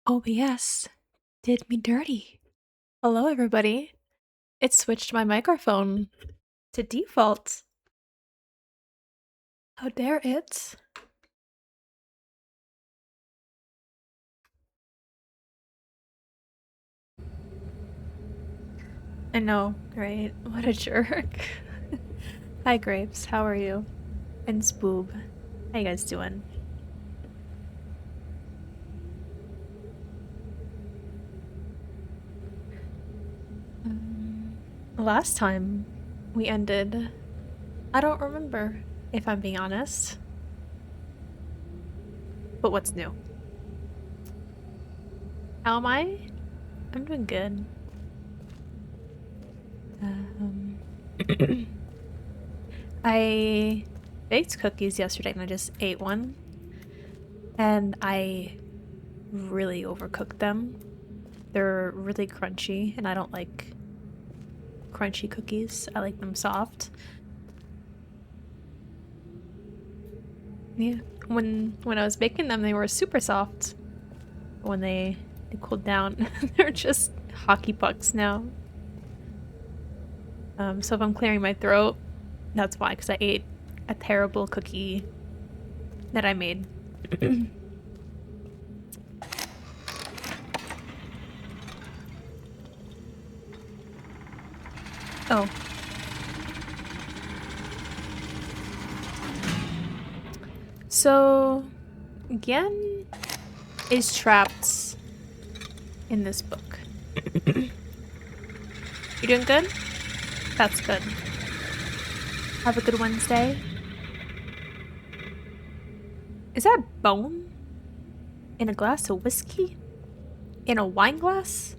OBS did me dirty. Hello, everybody. It switched my microphone to default. How dare it? I know, right? What a jerk. Hi, Grapes. How are you? And Spoob. How you guys doing? Last time we ended, I don't remember, if I'm being honest. But what's new? How am I? I'm doing good. I baked cookies yesterday and I just ate one. And I really overcooked them. They're really crunchy, and I don't like crunchy cookies. I like them soft. Yeah. When I was baking them, they were super soft. When they cooled down, they're just hockey pucks now. So if I'm clearing my throat, that's why, because I ate a terrible cookie that I made. Oh. So, Gen is trapped in this book. You doing good? That's good. Have a good Wednesday. Is that bone? In a glass of whiskey? In a wine glass?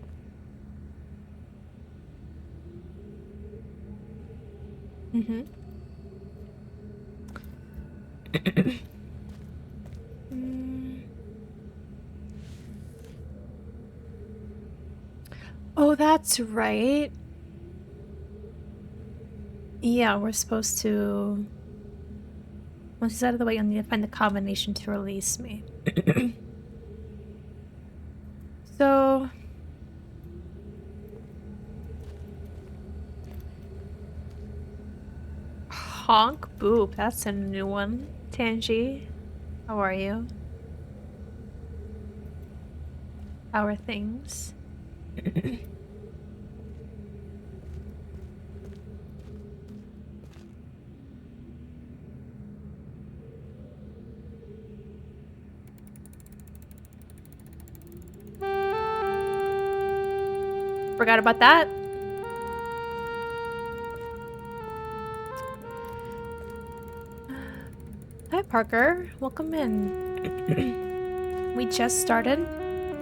Mm-hmm. Oh, that's right. Yeah, we're supposed to... Once he's out of the way, you'll need to find the combination to release me. So... Honk Boop, that's a new one. Tangy, how are you? How are things? Forgot about that. Hi, Parker. Welcome in. We just started.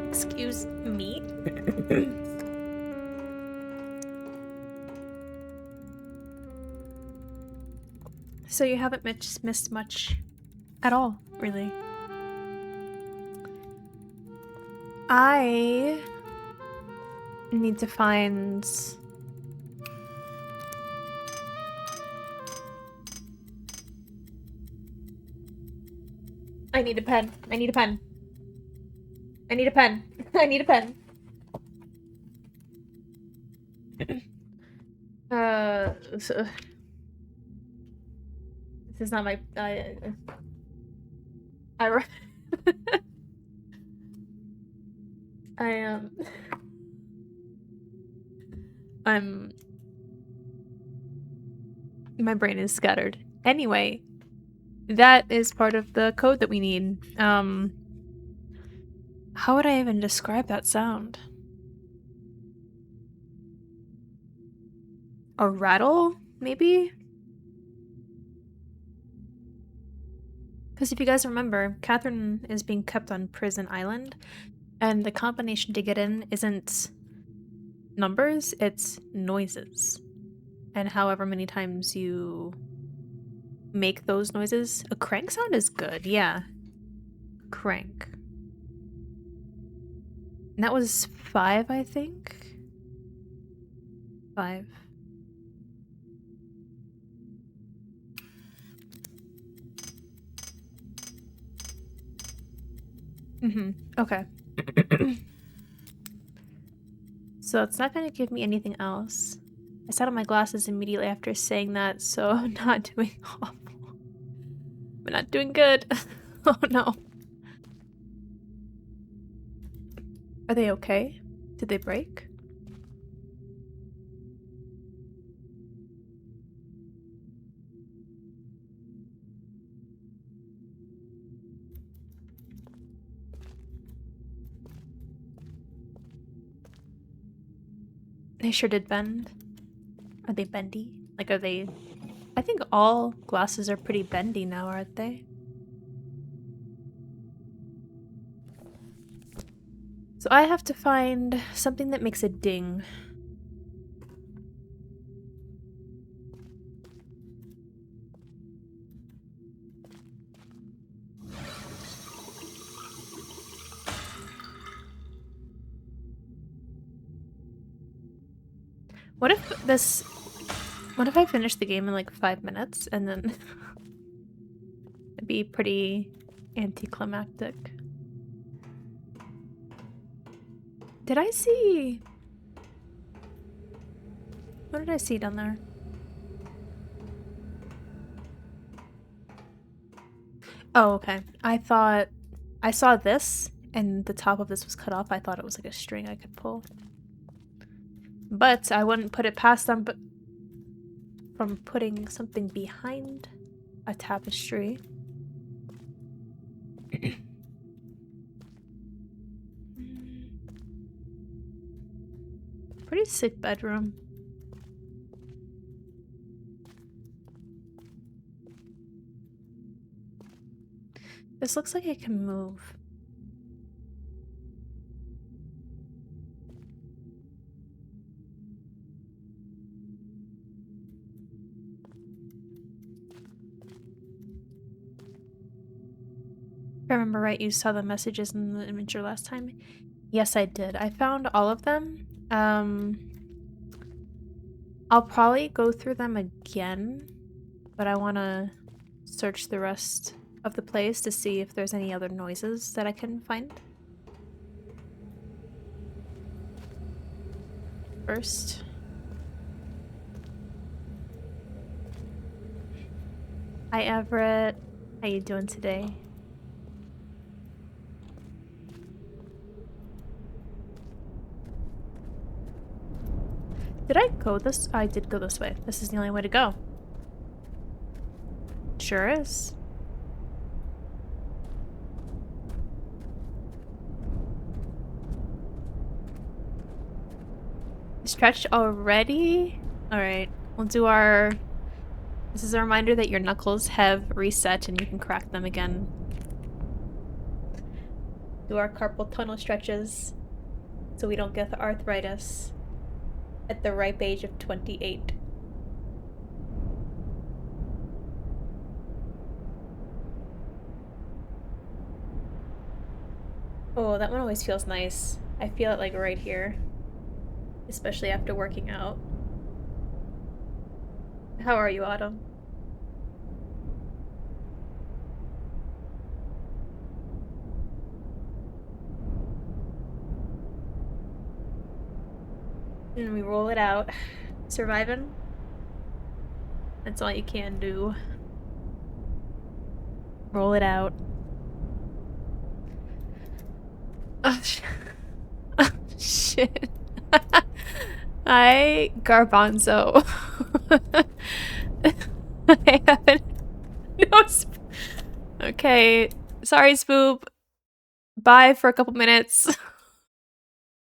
Excuse me. So you haven't missed much at all, really. I need to find... I need a pen. I need a pen. I need a pen. I need a pen. So, this is not my... I'm... My brain is scattered. Anyway, that is part of the code that we need. How would I even describe that sound? A rattle, maybe? Because if you guys remember, Catherine is being kept on Prison Island, and the combination to get in isn't numbers, it's noises. And however many times you make those noises, a crank sound is good, yeah. Crank. And that was 5, I think? 5. Okay. So it's not going to give me anything else. I sat on my glasses immediately after saying that, so I'm not doing awful. I'm not doing good. Oh no. Are they okay? Did they break? They sure did bend. Are they bendy? Like, are they... I think all glasses are pretty bendy now, aren't they? So I have to find something that makes a ding. What if this... What if I finish the game in like 5 minutes and then... It'd be pretty anticlimactic. Did I see... What did I see down there? Oh, okay. I thought... I saw this, and the top of this was cut off. I thought it was like a string I could pull. But I wouldn't put it past them but from putting something behind a tapestry. Pretty sick bedroom. This looks like it can move. If I remember right, you saw the messages in the imager last time? Yes, I did. I found all of them. I'll probably go through them again, but I want to search the rest of the place to see if there's any other noises that I can find. First. Hi, Everett. How you doing today? Did I go this? I did go this way. This is the only way to go. Sure is. Stretched already? Alright. We'll do our... This is a reminder that your knuckles have reset and you can crack them again. Do our carpal tunnel stretches so we don't get the arthritis at the ripe age of 28. Oh, that one always feels nice. I feel it like right here. Especially after working out. How are you, Autumn? And we roll it out. Surviving? That's all you can do. Roll it out. Oh, oh shit. Hi, Garbanzo. I haven't... No, okay. Sorry, Spoop. Bye for a couple minutes.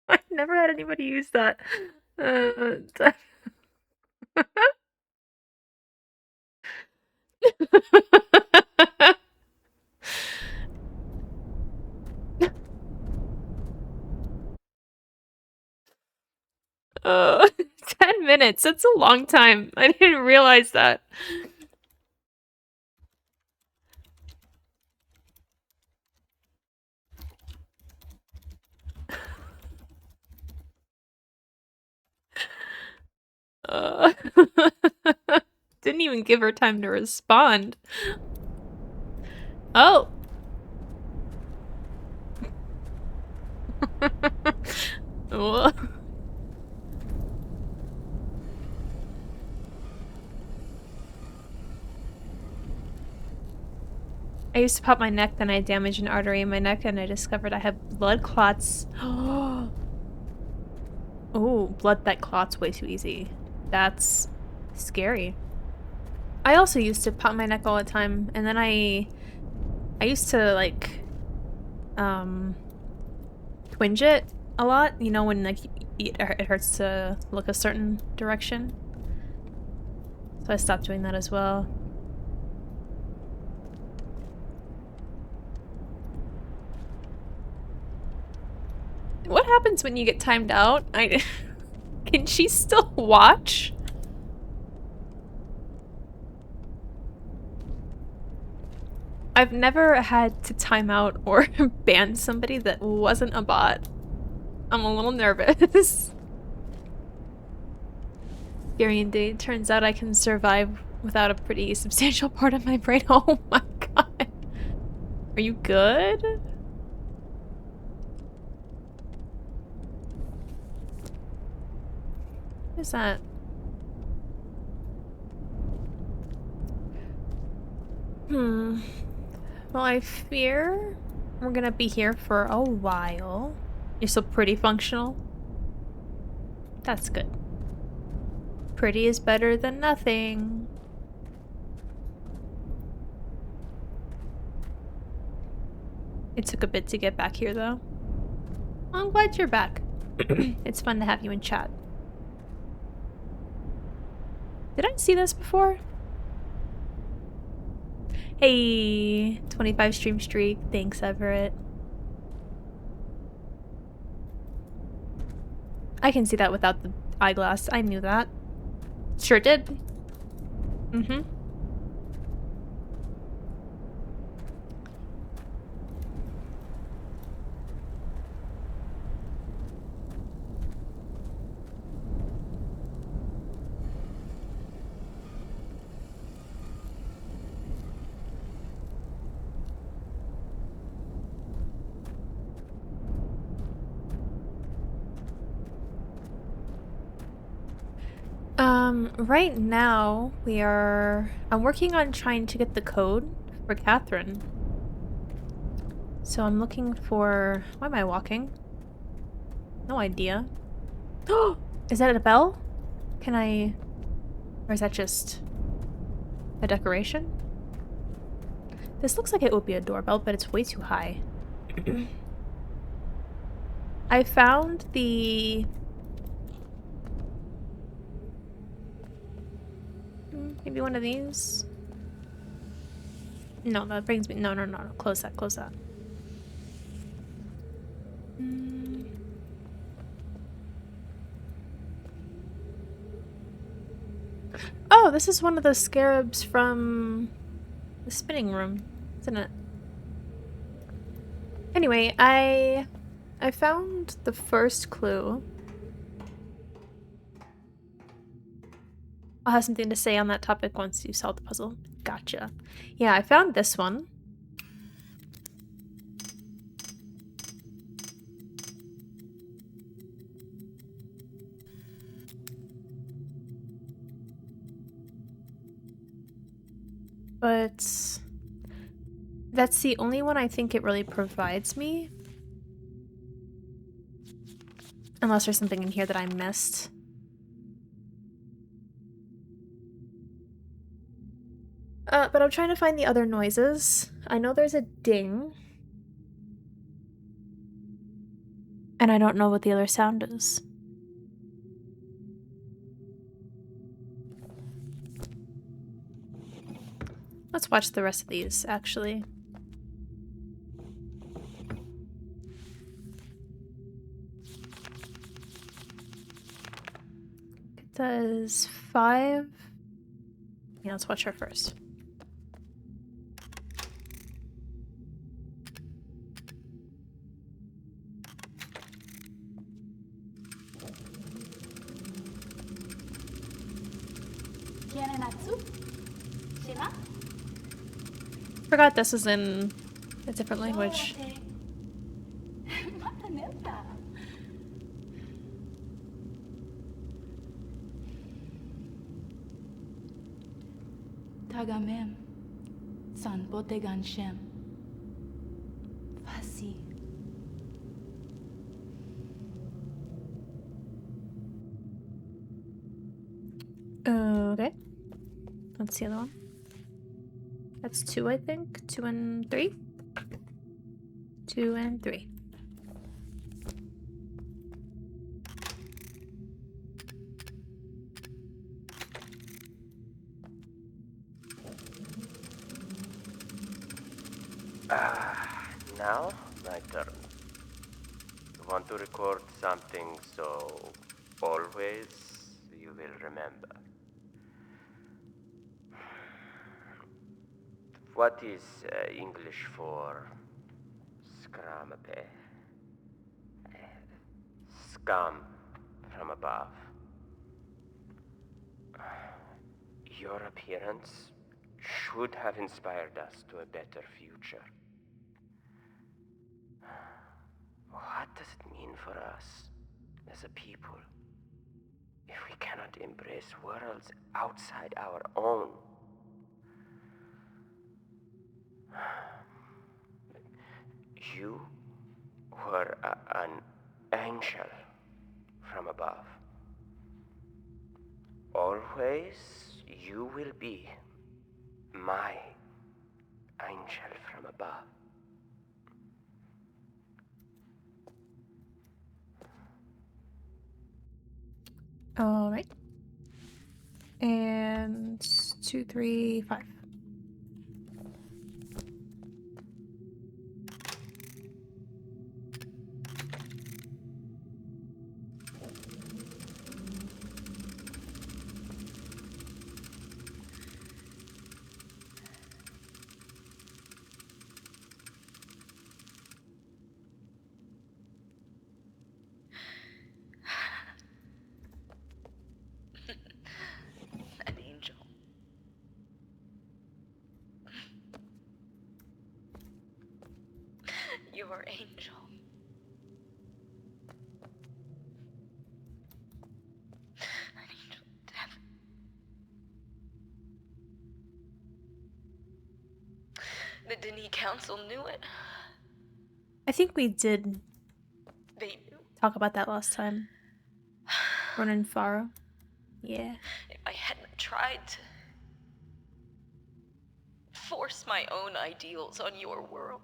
I've never had anybody use that. uh, 10 minutes. That's a long time. I didn't realize that. Uh, didn't even give her time to respond. Oh. Ugh. I used to pop my neck, then I damaged an artery in my neck, and I discovered I have blood clots. Oh, blood that clots way too easy. That's scary. I also used to pop my neck all the time, and then I used to like twinge it a lot, you know, when like it hurts to look a certain direction. So I stopped doing that as well. What happens when you get timed out? Can she still watch? I've never had to time out or ban somebody that wasn't a bot. I'm a little nervous. Scary indeed. Turns out I can survive without a pretty substantial part of my brain. Oh my god. Are you good? What is that? Well, I fear we're gonna be here for a while. You're still pretty functional. That's good. Pretty is better than nothing. It took a bit to get back here, though. I'm glad you're back. It's fun to have you in chat. Did I see this before? Hey, 25 stream streak. Thanks, Everett. I can see that without the eyeglass. I knew that. Sure did. Mm-hmm. Right now I'm working on trying to get the code for Catherine. So I'm looking for, why am I walking? No idea. Oh, is that a bell? Or is that just a decoration? This looks like it would be a doorbell, but it's way too high. I found the... Maybe one of these? No, that brings me... No. Close that. Oh, this is one of the scarabs from the spinning room, isn't it? Anyway, I found the first clue. I'll have something to say on that topic once you solve the puzzle. Gotcha. Yeah, I found this one. But that's the only one I think it really provides me. Unless there's something in here that I missed. But I'm trying to find the other noises. I know there's a ding. And I don't know what the other sound is. Let's watch the rest of these, actually. It does 5. Yeah, let's watch her first. Forgot this is in a different language. Tagamem, san botegan shem. Fasi. Okay. That's the other one. That's 2, I think. 2 and 3? 2 and 3. Now, my turn. You want to record something so always you will remember. What is English for scramape? Scum from above. Your appearance should have inspired us to a better future. What does it mean for us as a people if we cannot embrace worlds outside our own? You were an angel from above. Always you will be my angel from above. All right. And 2, 3, 5. An angel. Your angel. An angel of death. The Denis Council knew it. I think we did They knew. talk about that last time. Ronan Farrow. Yeah. If I hadn't tried to force my own ideals on your world.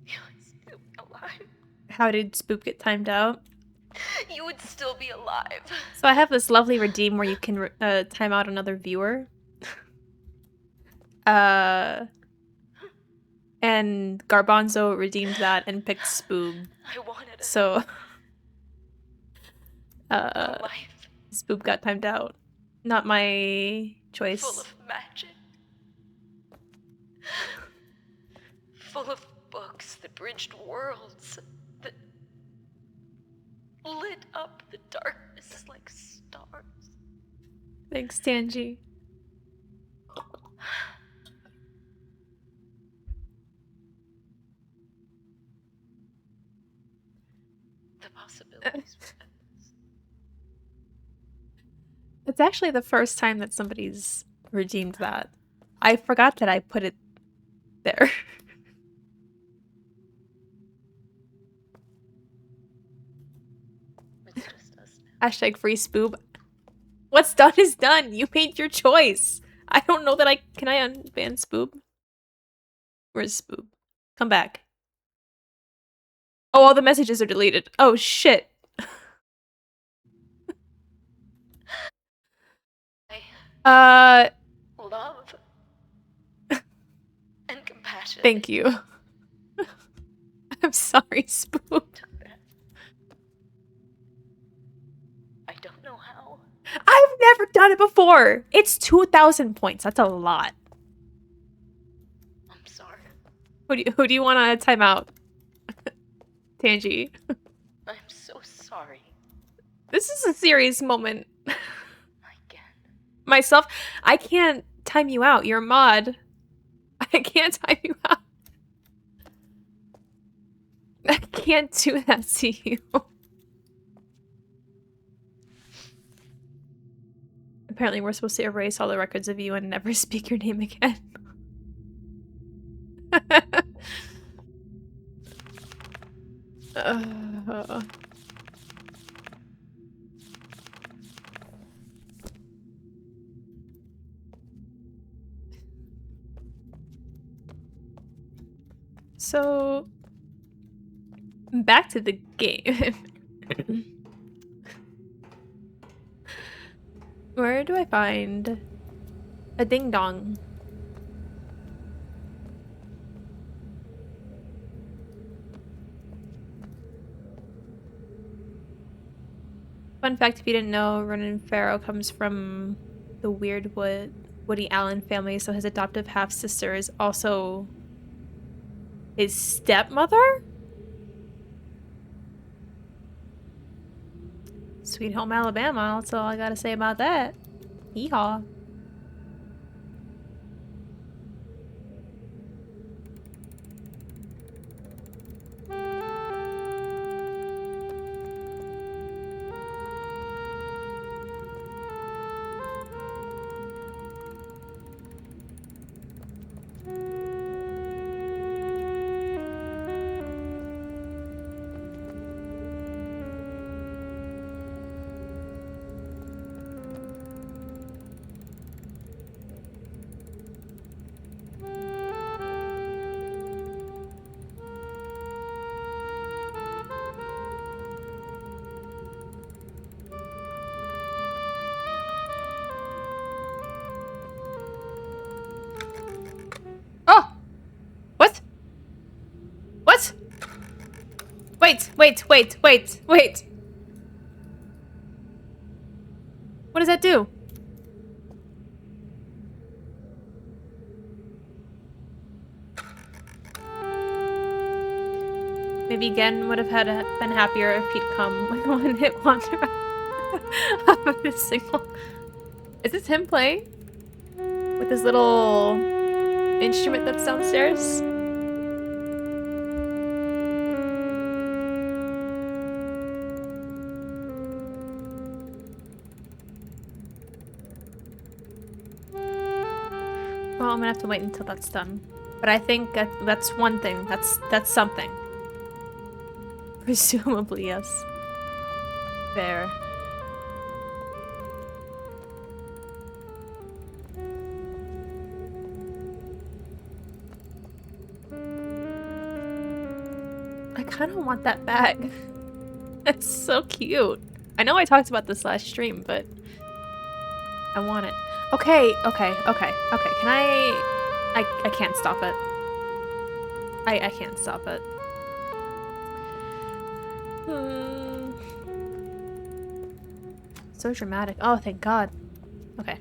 You would still be alive. How did Spoop get timed out? You would still be alive. So I have this lovely redeem where you can time out another viewer. And Garbanzo redeemed that and picked Spoob. I wanted a So life Spoob got timed out. Not my choice. full of magic. Full of books that bridged worlds, that lit up the darkness like stars. Thanks, Tanji. The possibilities were endless. It's actually the first time that somebody's redeemed that. I forgot that I put it there. It's just us now. Hashtag free Spoob. What's done is done. You made your choice. I don't know that I... Can I unban Spoob? Where's Spoob? Come back. Oh, all the messages are deleted. Oh, shit. Love and compassion. Thank you. I'm sorry, Spoob. I don't know how. I've never done it before. It's 2,000 points. That's a lot. I'm sorry. Who do you want to time out? Tanji. I'm so sorry. This is a serious moment. I can't. Myself, I can't time you out. You're a mod. I can't time you out. I can't do that to you. Apparently we're supposed to erase all the records of you and never speak your name again. uh. So, back to the game. Where do I find a ding dong? Fun fact, if you didn't know, Ronan Farrow comes from the weird Woody Allen family, so his adoptive half-sister is also his stepmother? Sweet Home Alabama, that's all I gotta say about that. Yeehaw. Oh! What? What? Wait. What does that do? Maybe Gen would have been happier if he'd come with one hit wonder of a single. Is this him playing? With his little instrument that's downstairs? Well, I'm gonna have to wait until that's done. But I think that's one thing. That's something. Presumably, yes. There. I kind of want that bag. It's so cute. I know I talked about this last stream, but I want it. Okay. Can I can't stop it. I can't stop it. So dramatic. Oh, thank God. Okay.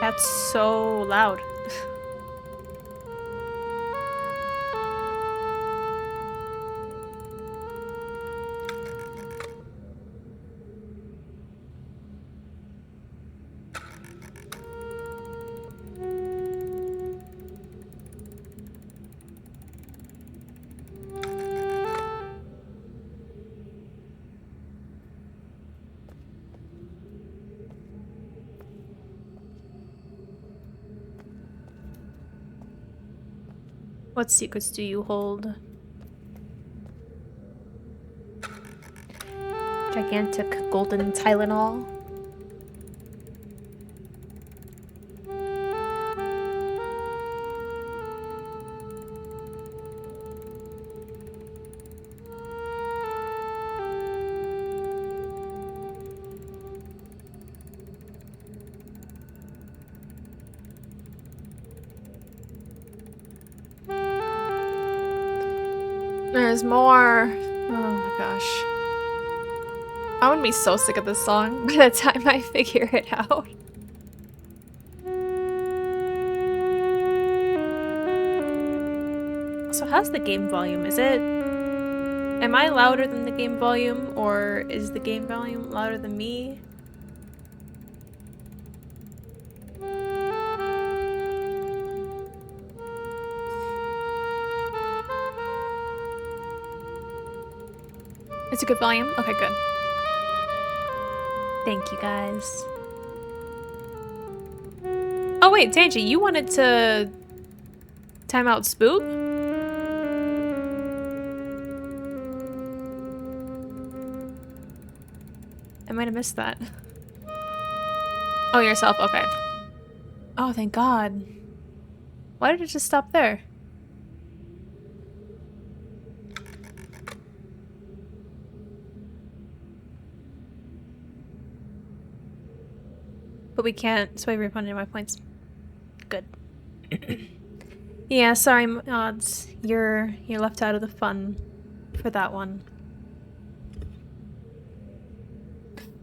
That's so loud. What secrets do you hold? Gigantic golden Tylenol. There's more. Oh my gosh. I'm gonna be so sick of this song by the time I figure it out. So how's the game volume? Am I louder than the game volume, or is the game volume louder than me? It's a good volume? Okay, good. Thank you, guys. Oh wait, Tanji, you wanted to time out Spook? I might have missed that. Oh, yourself, okay. Oh, thank God. Why did it just stop there? But we can't swipe refund any of my points. Good. Yeah, sorry, mods. You're left out of the fun for that one.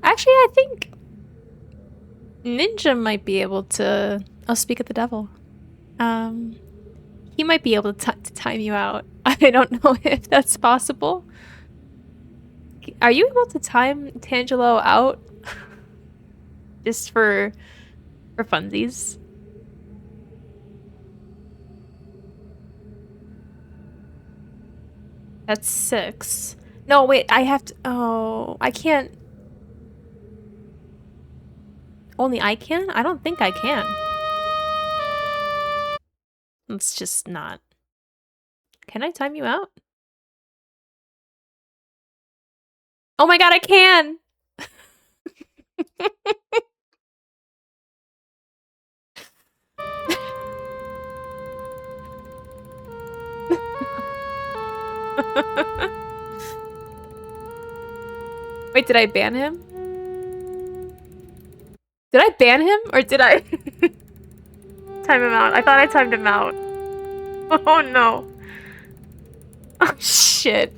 Actually, I think Ninja might be able to. I'll speak at the devil. He might be able to time you out. I don't know if that's possible. Are you able to time Tangelo out? Just for funsies? That's 6. No, wait, I have to. Oh, I can't. Only I can? I don't think I can. Let's just not. Can I time you out? Oh my God, I can! Wait, did I ban him? Did I ban him or did I time him out? I thought I timed him out. Oh no. Oh shit.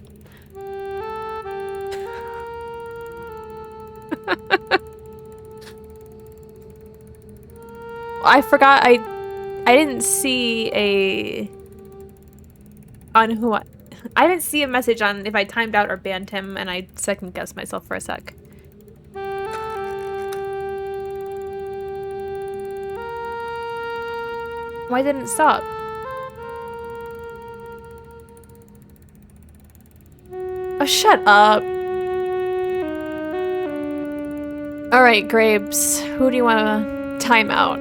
I forgot I didn't see a I didn't see a message on if I timed out or banned him, and I second guessed myself for a sec. Why didn't it stop? Oh, shut up. Alright, Grapes. Who do you want to time out?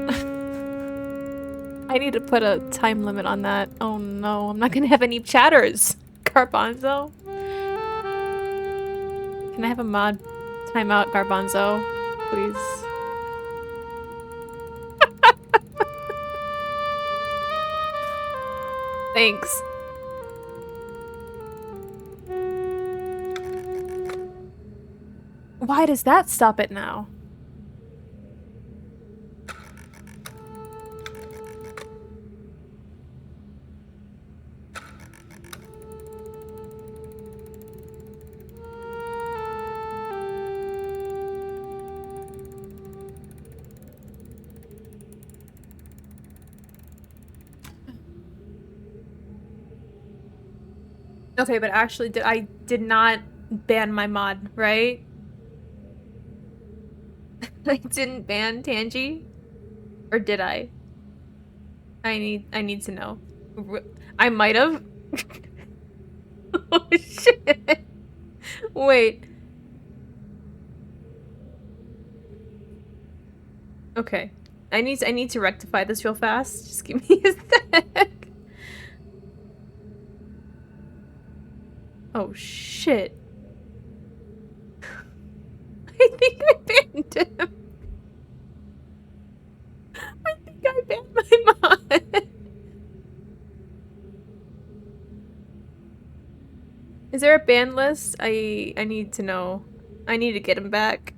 I need to put a time limit on that. Oh no, I'm not gonna have any chatters. Garbanzo? Can I have a mod time out Garbanzo, please? Thanks. Why does that stop it now? Okay, but actually, I did not ban my mod, right? I didn't ban Tanji? Or did I? I need to know. I might have. Oh shit. Wait. Okay. I need to rectify this real fast. Just give me a sec. Oh shit. I think I banned him. I think I banned my mod. Is there a ban list? I need to know. I need to get him back.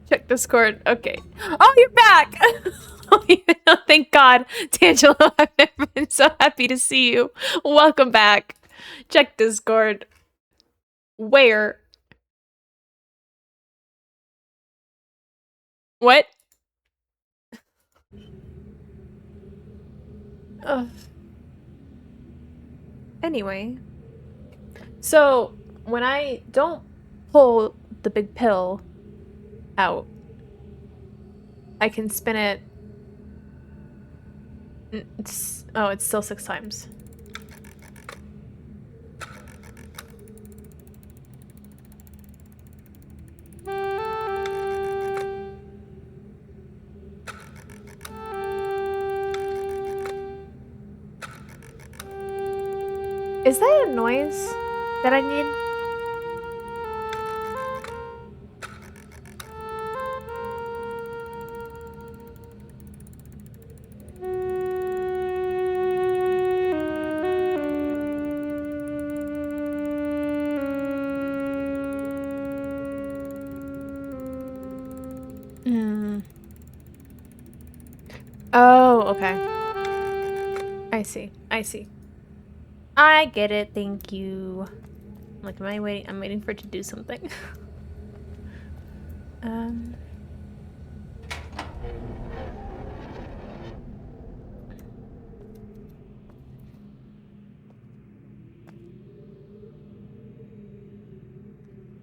Check Discord. Okay. Oh, you're back! Oh, thank God. Tangelo, I've never been so happy to see you. Welcome back. Check Discord. Where? What? Anyway. So, when I don't pull the big pill out, I can spin it. It's still 6 times. Is that a noise that I need? Oh, okay. I see. I see. I get it. Thank you. Like, am I waiting? I'm waiting for it to do something.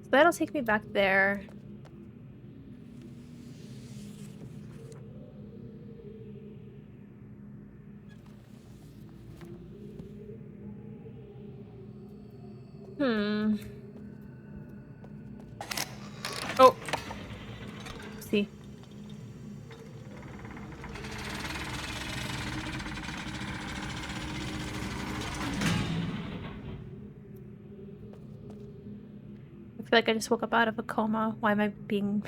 So that'll take me back there. Oh. See. I feel like I just woke up out of a coma. Why am I being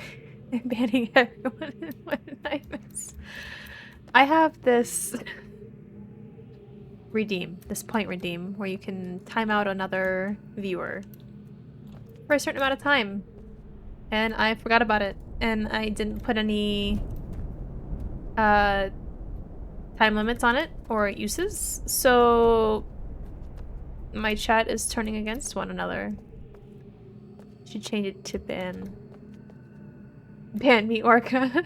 banning everyone in one nightmares? I have this this point redeem, where you can time out another viewer for a certain amount of time. And I forgot about it. And I didn't put any time limits on it or uses. So my chat is turning against one another. Should change it to ban. Ban me, Orca.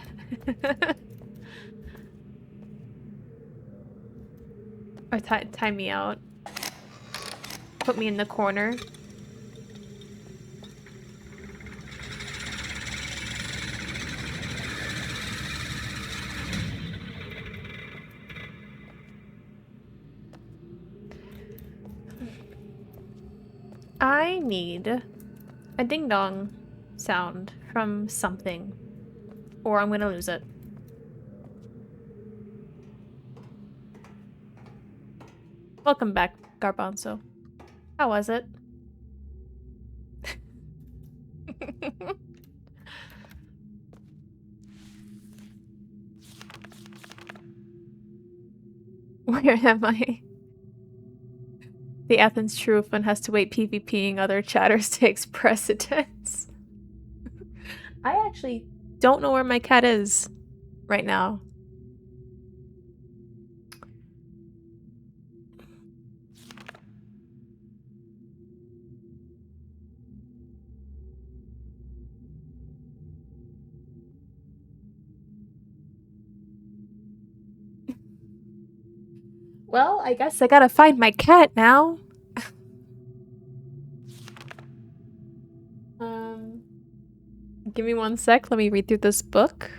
Or time me out. Put me in the corner. I need a ding-dong sound from something, or I'm gonna lose it. Welcome back, Garbanzo. How was it? Where am I? The Athens Truth one has to wait PvPing other chatters takes precedence. I actually don't know where my cat is right now. Well, I guess I gotta find my cat now. Give me 1 sec. Let me read through this book.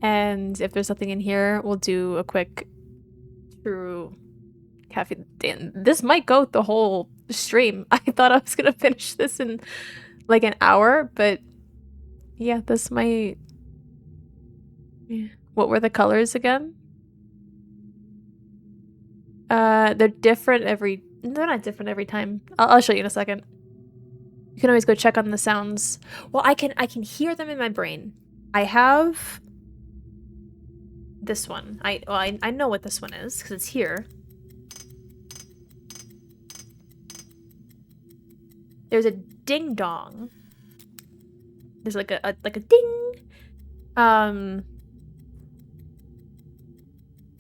And if there's something in here, we'll do a quick true caffeine. Damn, this might go the whole stream. I thought I was gonna finish this in like an hour, but yeah, this might... Yeah. What were the colors again? They're different every... They're not different every time. I'll show you in a second. You can always go check on the sounds. Well, I can hear them in my brain. I have this one. I know what this one is because it's here. There's a ding dong. There's like a ding.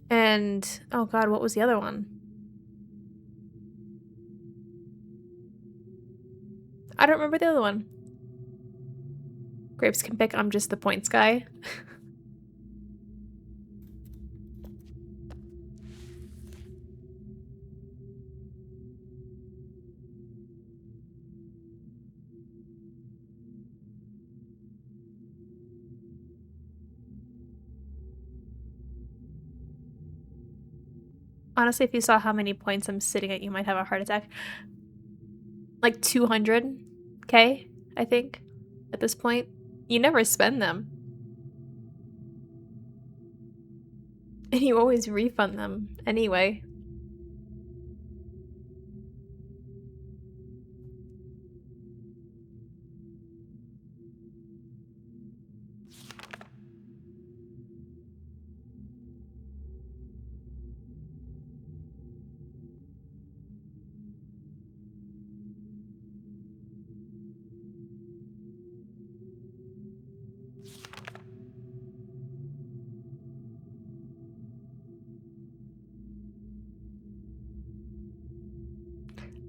And oh god, what was the other one? I don't remember the other one. Grapes can pick, I'm just the points guy. Honestly, if you saw how many points I'm sitting at, you might have a heart attack. Like 200k, I think, at this point. You never spend them. And you always refund them anyway.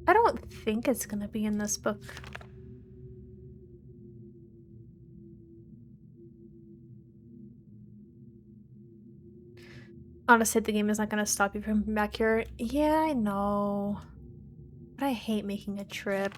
I don't think it's gonna be in this book. Honestly, the game is not gonna stop you from coming back here. Yeah, I know. But I hate making a trip.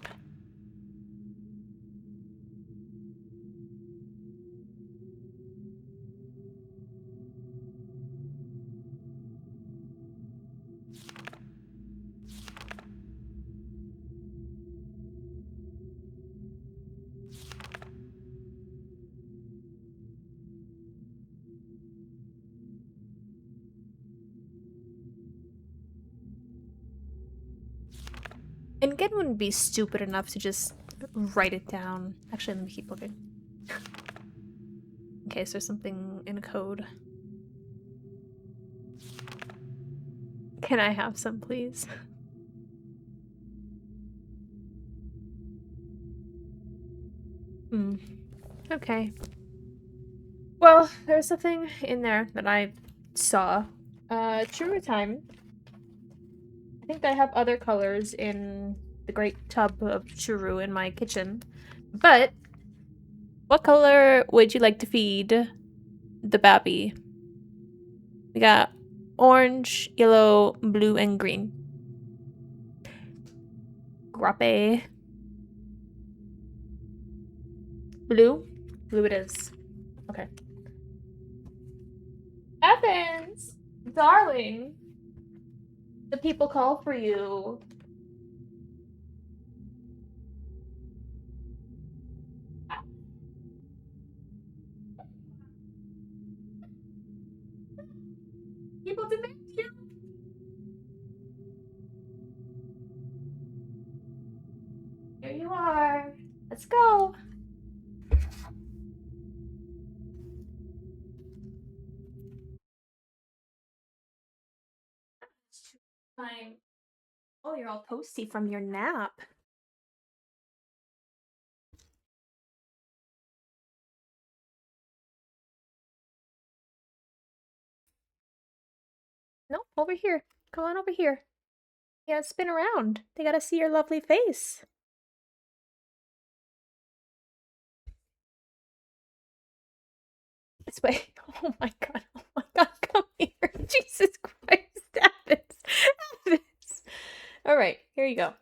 And Gen wouldn't be stupid enough to just write it down. Actually, let me keep looking. In case there's something in code. Can I have some, please? Hmm. Okay. Well, there's something in there that I saw. True time. I think I have other colors in the great tub of churu in my kitchen. But what color would you like to feed the babby? We got orange, yellow, blue, and green. Grape. Blue? Blue it is. Okay. Evans! Darling! The people call for you. People demand you. Here you are. Let's go. Time. Oh, you're all toasty from your nap. No, over here. Come on over here. Yeah, spin around. They gotta see your lovely face. This way. Oh my god. Oh my god. Come here. Jesus Christ. Evans. Evans. All right. Here you go.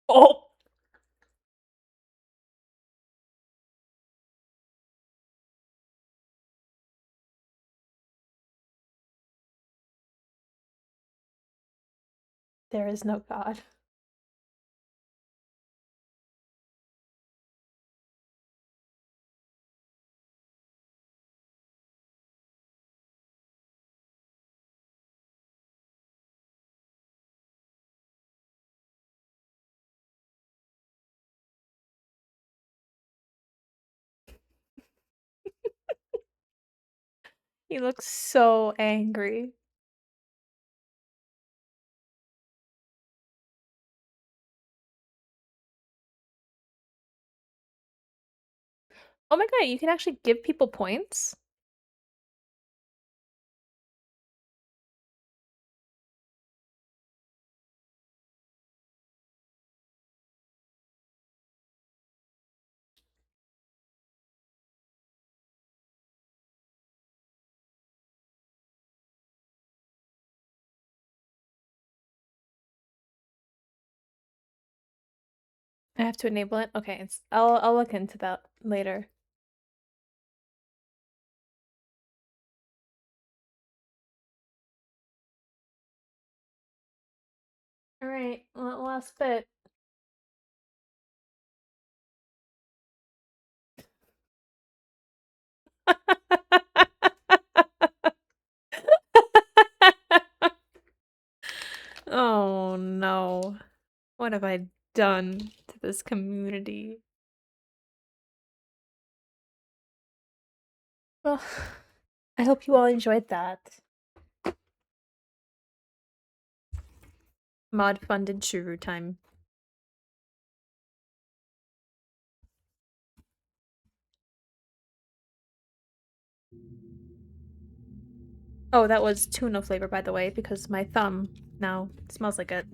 Oh. There is no God. He looks so angry. Oh my god, you can actually give people points? I have to enable it? Okay, I'll look into that later. Alright, last bit. Oh no. What have I done to this community? Well, I hope you all enjoyed that. Mod funded Shuru time. Oh, that was tuna flavor, by the way, because my thumb now smells like it.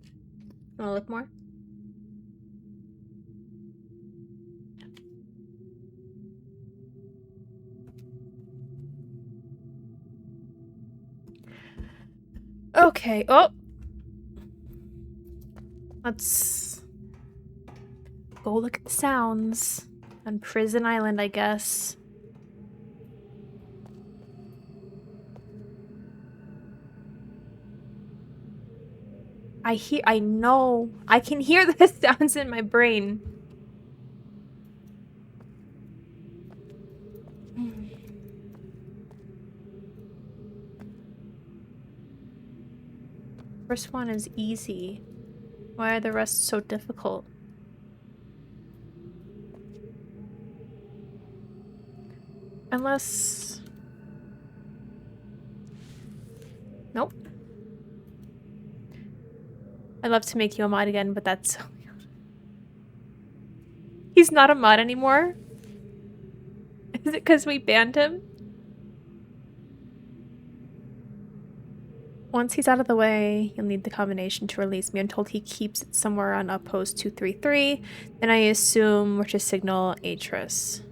Wanna look more? Okay. Oh! Let's go look at the sounds on Prison Island, I guess. I know. I can hear the sounds in my brain. First one is easy. Why are the rest so difficult? Unless... Nope. I'd love to make you a mod again, but that's... He's not a mod anymore? Is it because we banned him? Once he's out of the way, you'll need the combination to release me. I'm told he keeps it somewhere on Outpost 233. Then I assume we're to signal Atris.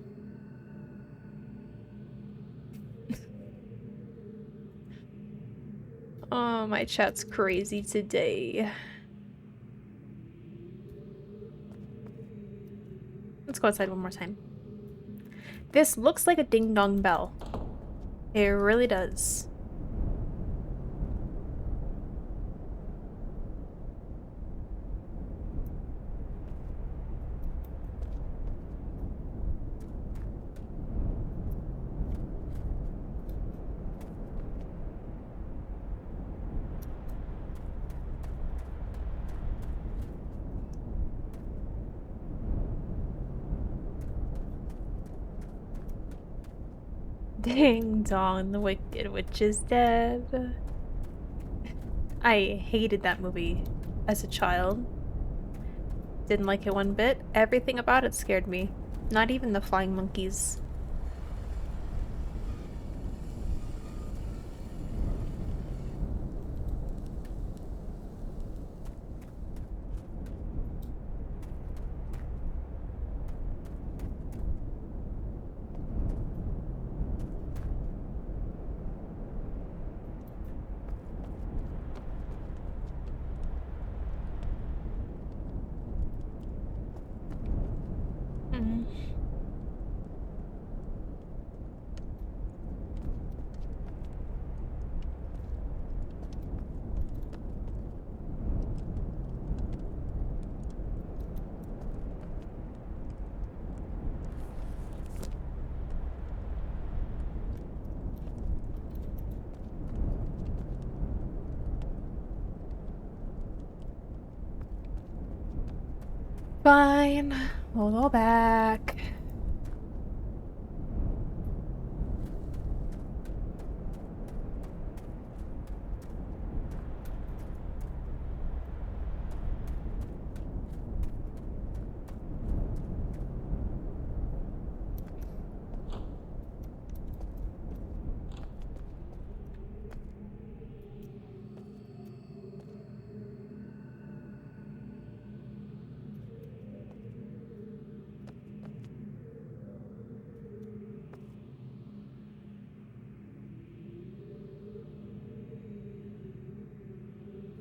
Oh, my chat's crazy today. Let's go outside one more time. This looks like a ding-dong bell. It really does. Ding dong, the Wicked Witch is dead. I hated that movie as a child. Didn't like it one bit. Everything about it scared me. Not even the flying monkeys. Mm. Fine. We'll go back.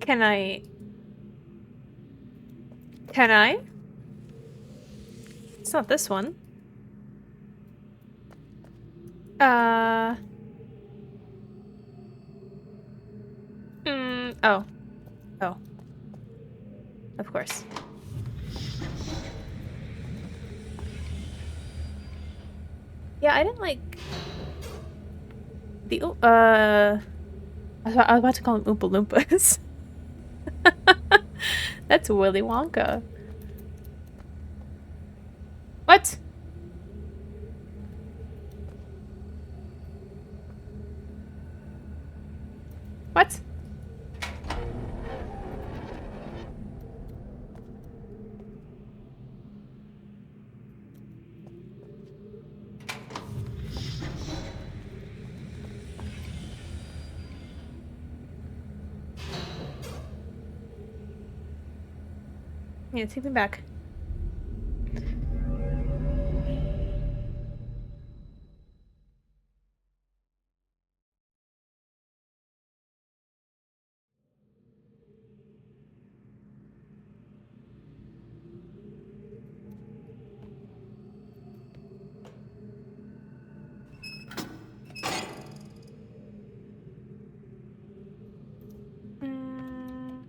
Can I? Can I? It's not this one. Uh. Oh. Oh. Of course. Yeah, I didn't like the I was about to call them Oompa Loompas. That's Willy Wonka. What? What? Yeah, take me back. Mm,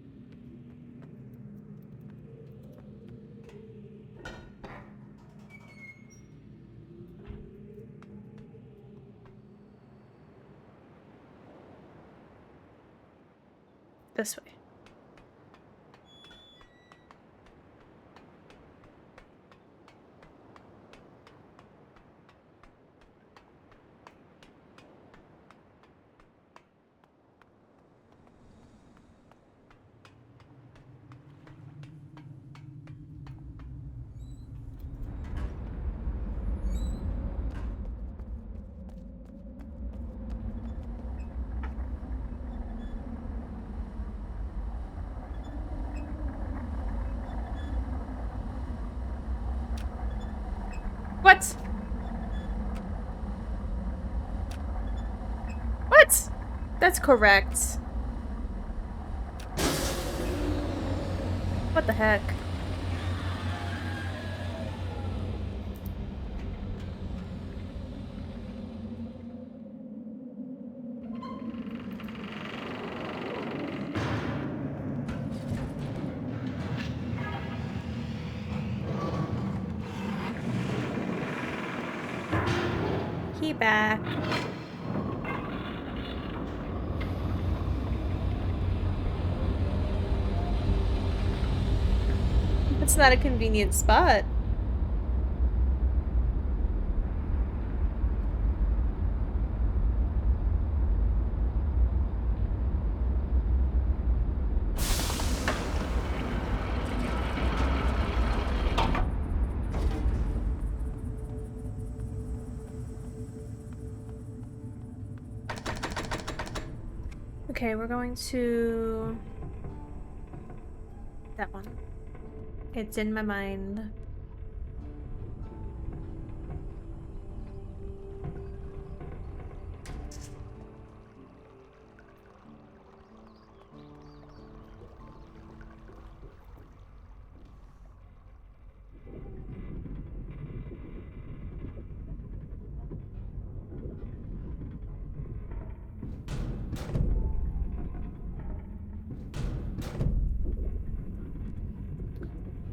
this way. What? What? That's correct. What the heck? He back. It's not a convenient spot. Okay, we're going to that one. It's in my mind.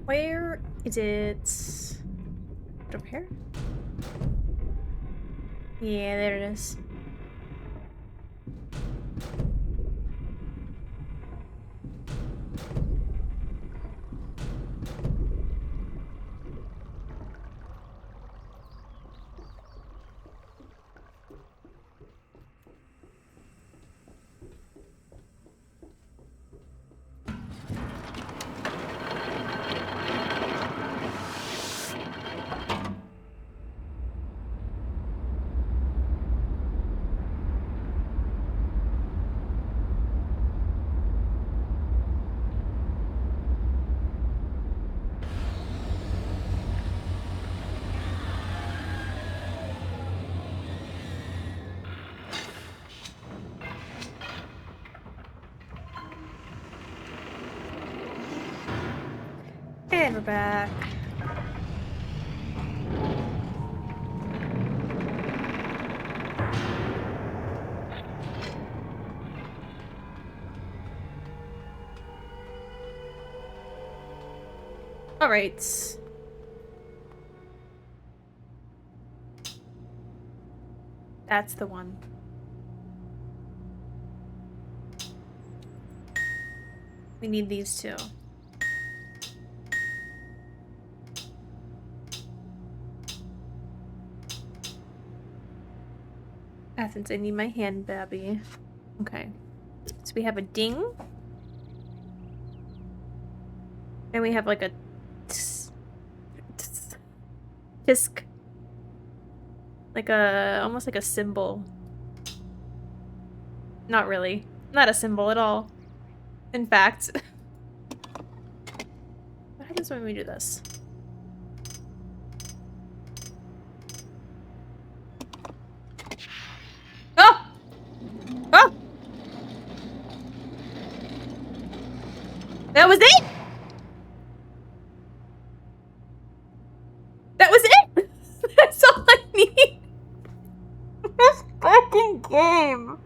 Where is it? Over here? Yeah, there it is. And we're back. Alright. That's the one. We need these two. Athens, I need my hand, baby. Okay. So we have a ding. And we have like a tisk. Like a, almost like a symbol. Not really. Not a symbol at all. In fact. What happens when we do this? Oh! Oh! That was it? That was it? That's all I need. This fucking game.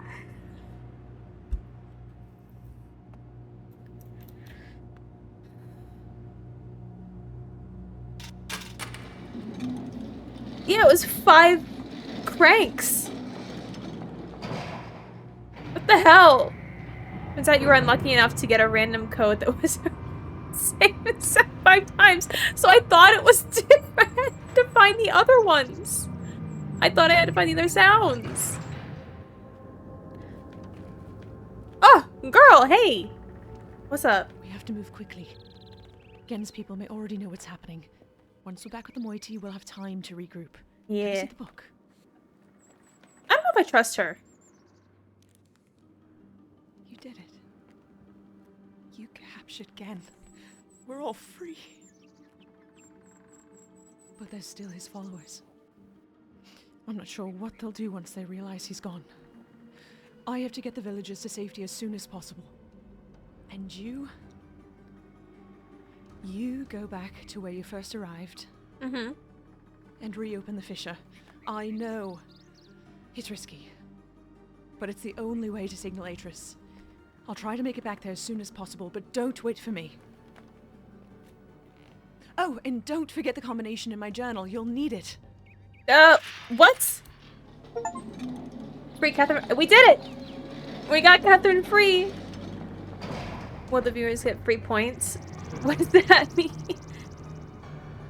Yeah, it was 5 cranks. What the hell? Turns out you were unlucky enough to get a random code that was same except 5 times. So I thought it was different to find the other ones. I thought I had to find the other sounds. Oh, girl, hey. What's up? We have to move quickly. Gen's people may already know what's happening. Once we're back with the moiety, we'll have time to regroup. Have you Yeah. seen the book? I don't know if I trust her. You did it. You captured Gen. We're all free. But there's still his followers. I'm not sure what they'll do once they realize he's gone. I have to get the villagers to safety as soon as possible. And you go back to where you first arrived. Mm-hmm. And reopen the fissure. I know. It's risky. But it's the only way to signal Atris. I'll try to make it back there as soon as possible, but don't wait for me. Oh, and don't forget the combination in my journal. You'll need it. What? Free Catherine. We did it! We got Catherine free! Will the viewers get free points? What does that mean?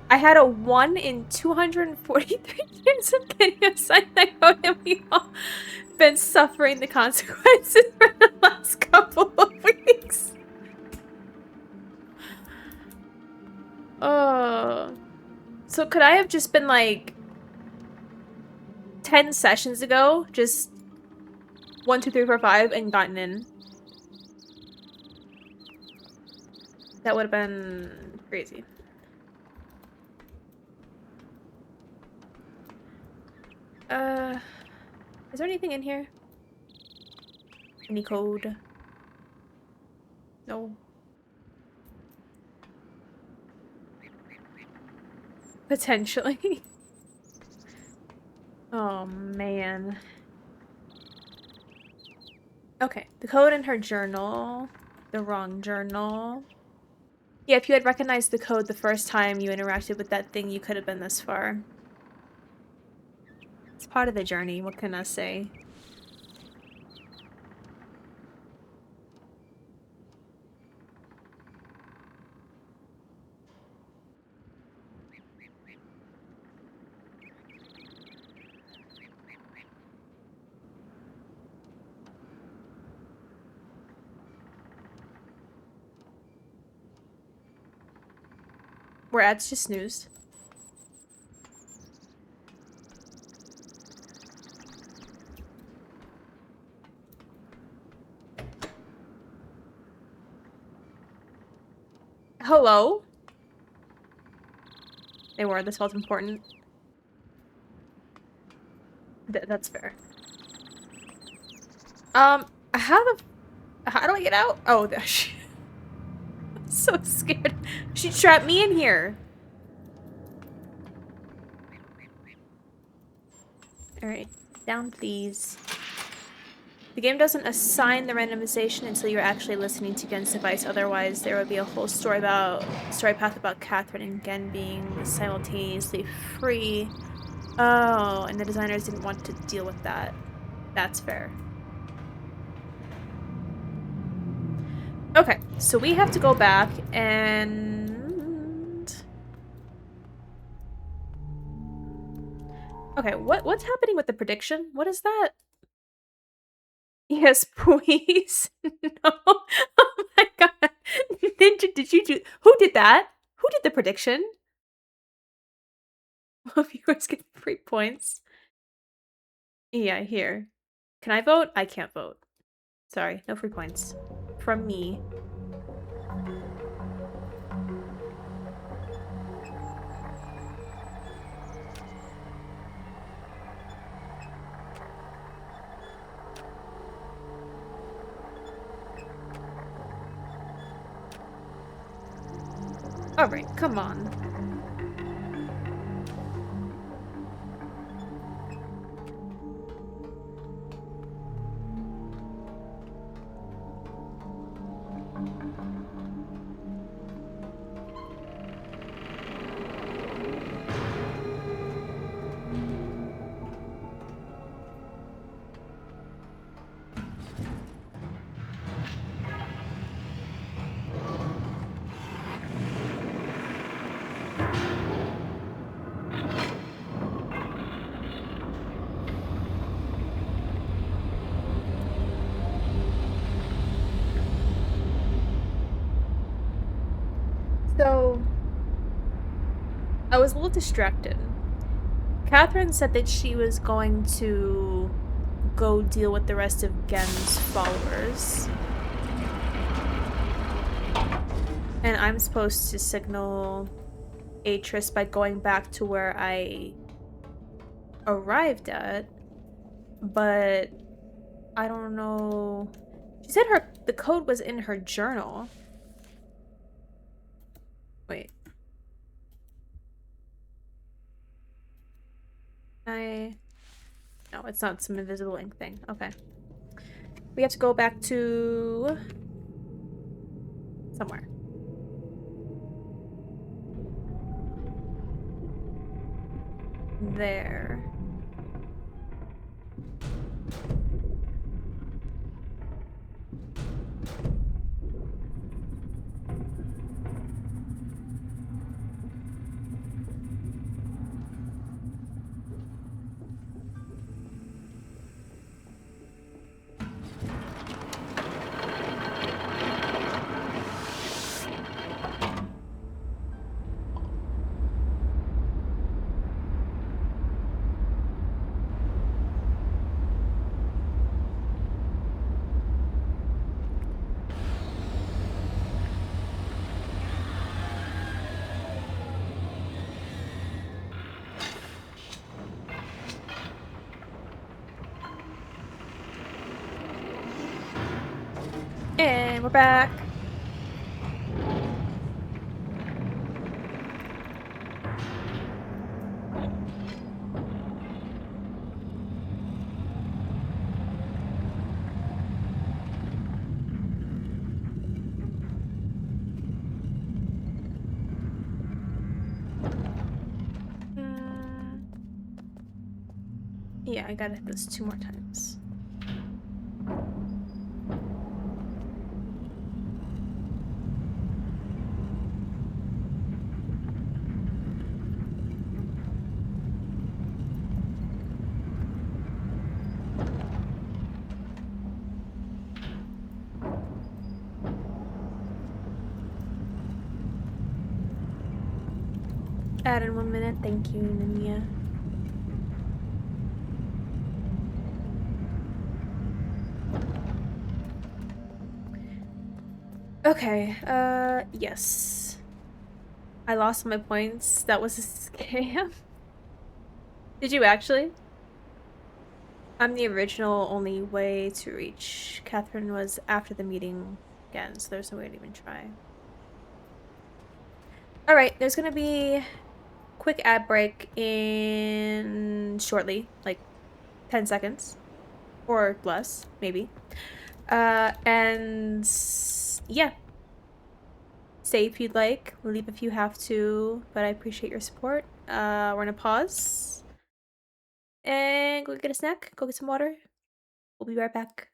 I had a 1 in 243 years of getting a sign that code, and we all been suffering the consequences for the last couple of weeks. Oh. So could I have just been like 10 sessions ago, just 1, 2, 3, 4, 5, and gotten in? That would have been crazy. Is there anything in here? Any code? No. Potentially. Oh, man. Okay, the code in her journal. The wrong journal. Yeah, if you had recognized the code the first time you interacted with that thing, you could have been this far. It's part of the journey, what can I say? Were ads just snoozed? Hello? They were. This felt important. That's fair. How do I get out? Oh, there she... I'm so scared. She trapped me in here. Alright, down please. The game doesn't assign the randomization until you're actually listening to Gen's device. Otherwise, there would be a whole story path about Catherine and Gen being simultaneously free. Oh, and the designers didn't want to deal with that. That's fair. Okay, so we have to go back and... Okay, what's happening with the prediction? What is that? Yes, please. No. Oh my god. Ninja, did you do... Who did that? Who did the prediction? Well, viewers get 3 points. Yeah, here. Can I vote? I can't vote. Sorry, no free points. From me. Alright, come on. So, I was a little distracted. Catherine said that she was going to go deal with the rest of Gen's followers. And I'm supposed to signal Atris by going back to where I arrived at. But I don't know. She said the code was in her journal. Wait. No, it's not some invisible ink thing. Okay. We have to go back to... somewhere. There. And we're back. Yeah, I gotta hit this 2 more times. Add in 1 minute. Thank you, Nanya. Okay, yes. I lost my points. That was a scam. Did you actually? I'm the original only way to reach Catherine was after the meeting again, so there's no way to even try. Alright, there's gonna be quick ad break in shortly, like 10 seconds. Or less, maybe. And yeah. Stay if you'd like. Leave if you have to, but I appreciate your support. We're gonna pause. And go get a snack, go get some water. We'll be right back.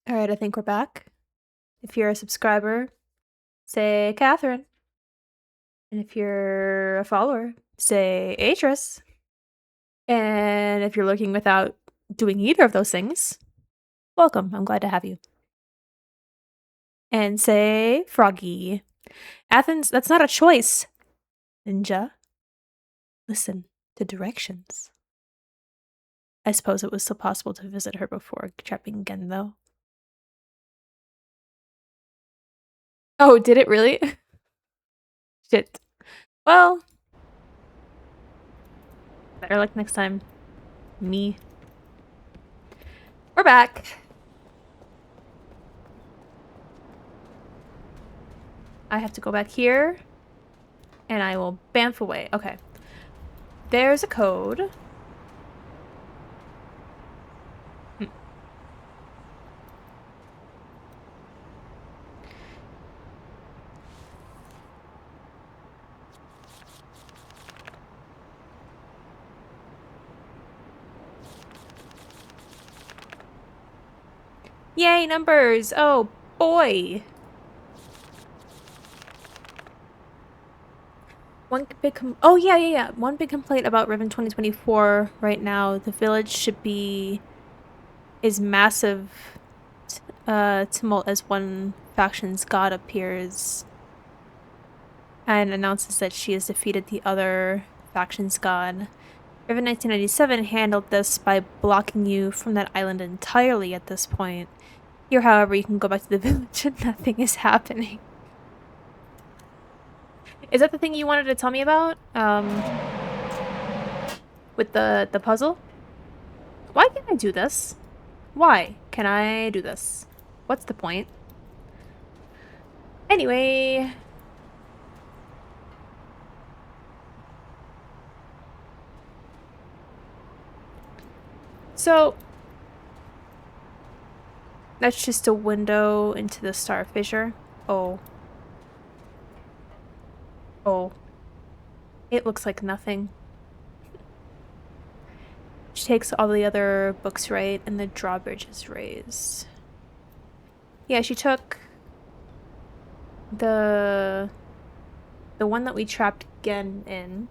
All right, I think we're back. If you're a subscriber, say Catherine. And if you're a follower, say Atris. And if you're looking without doing either of those things, welcome. I'm glad to have you. And say Froggy. Athens, that's not a choice. Ninja. Listen to directions. I suppose it was still possible to visit her before trapping again, though. Oh, did it really? Shit. Well, better luck next time. Me. We're back. I have to go back here. And I will bamf away. Okay. There's a code. Yay, numbers! Oh, boy! One big oh, yeah. One big complaint about Riven 2024 right now. The village should be... is massive tumult as one faction's god appears and announces that she has defeated the other faction's god. Riven 1997 handled this by blocking you from that island entirely at this point. Here, however, you can go back to the village and nothing is happening. Is that the thing you wanted to tell me about? With the puzzle? Why can't I do this? Why can I do this? What's the point? Anyway... So... that's just a window into the star fissure. Oh. Oh. It looks like nothing. She takes all the other books right, and the drawbridge is raised. Yeah, she took the one that we trapped Gen in.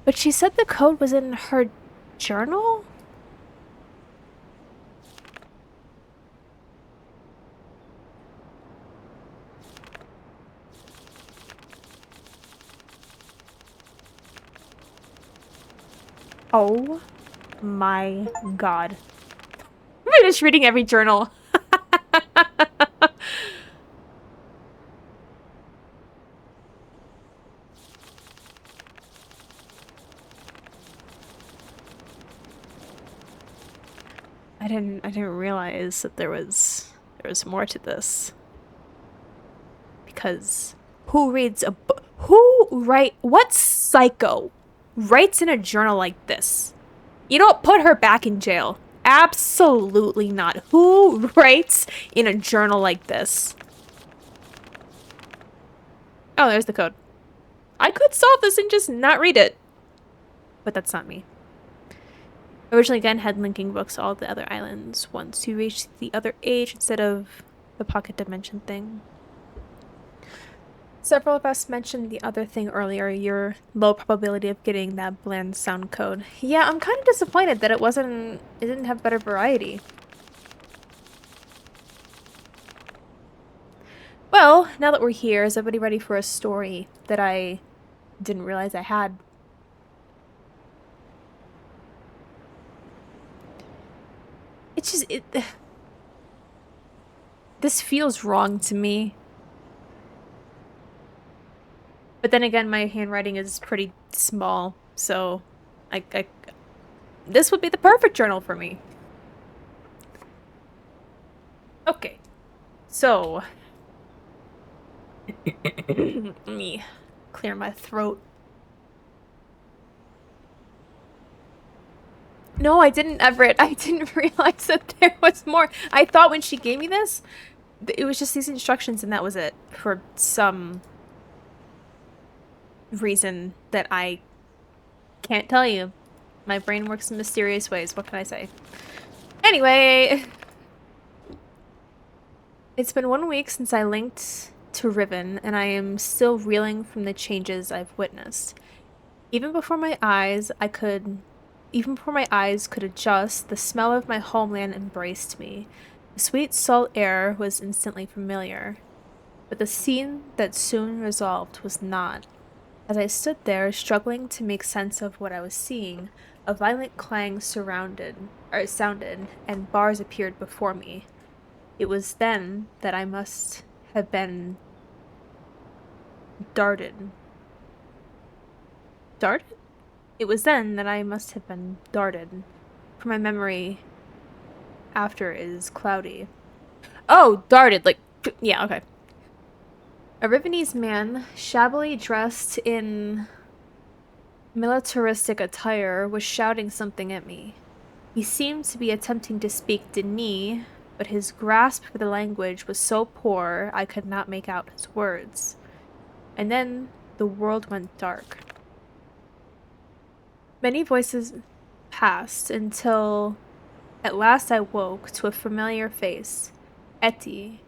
But she said the code was in her journal? Oh my god. I'm just reading every journal. I didn't realize that there was more to this. Because who reads a book? What psycho writes in a journal like this? You don't put her back in jail. Absolutely not. Who writes in a journal like this? Oh, there's the code. I could solve this and just not read it. But that's not me. Originally, Gen had linking books to all the other islands once you reached the other age instead of the pocket dimension thing. Several of us mentioned the other thing earlier, your low probability of getting that bland sound code. Yeah, I'm kind of disappointed that it didn't have better variety. Well, now that we're here, is everybody ready for a story that I didn't realize I had? It's just, this feels wrong to me. But then again, my handwriting is pretty small, so this would be the perfect journal for me. Okay, so let me clear my throat. No, I didn't, Everett. I didn't realize that there was more. I thought when she gave me this, it was just these instructions and that was it. For some reason that I can't tell you. My brain works in mysterious ways. What can I say? Anyway, it's been 1 week since I linked to Riven, and I am still reeling from the changes I've witnessed. Even before my eyes could adjust, the smell of my homeland embraced me. The sweet salt air was instantly familiar, but the scene that soon resolved was not. As I stood there, struggling to make sense of what I was seeing, a violent clang sounded, and bars appeared before me. It was then that I must have been darted. Darted? It was then that I must have been darted, for my memory after is cloudy. Oh, darted, like, yeah, okay. A Rivenese man, shabbily dressed in militaristic attire, was shouting something at me. He seemed to be attempting to speak Denis, but his grasp for the language was so poor I could not make out his words. And then the world went dark. Many voices passed until at last I woke to a familiar face, Etty.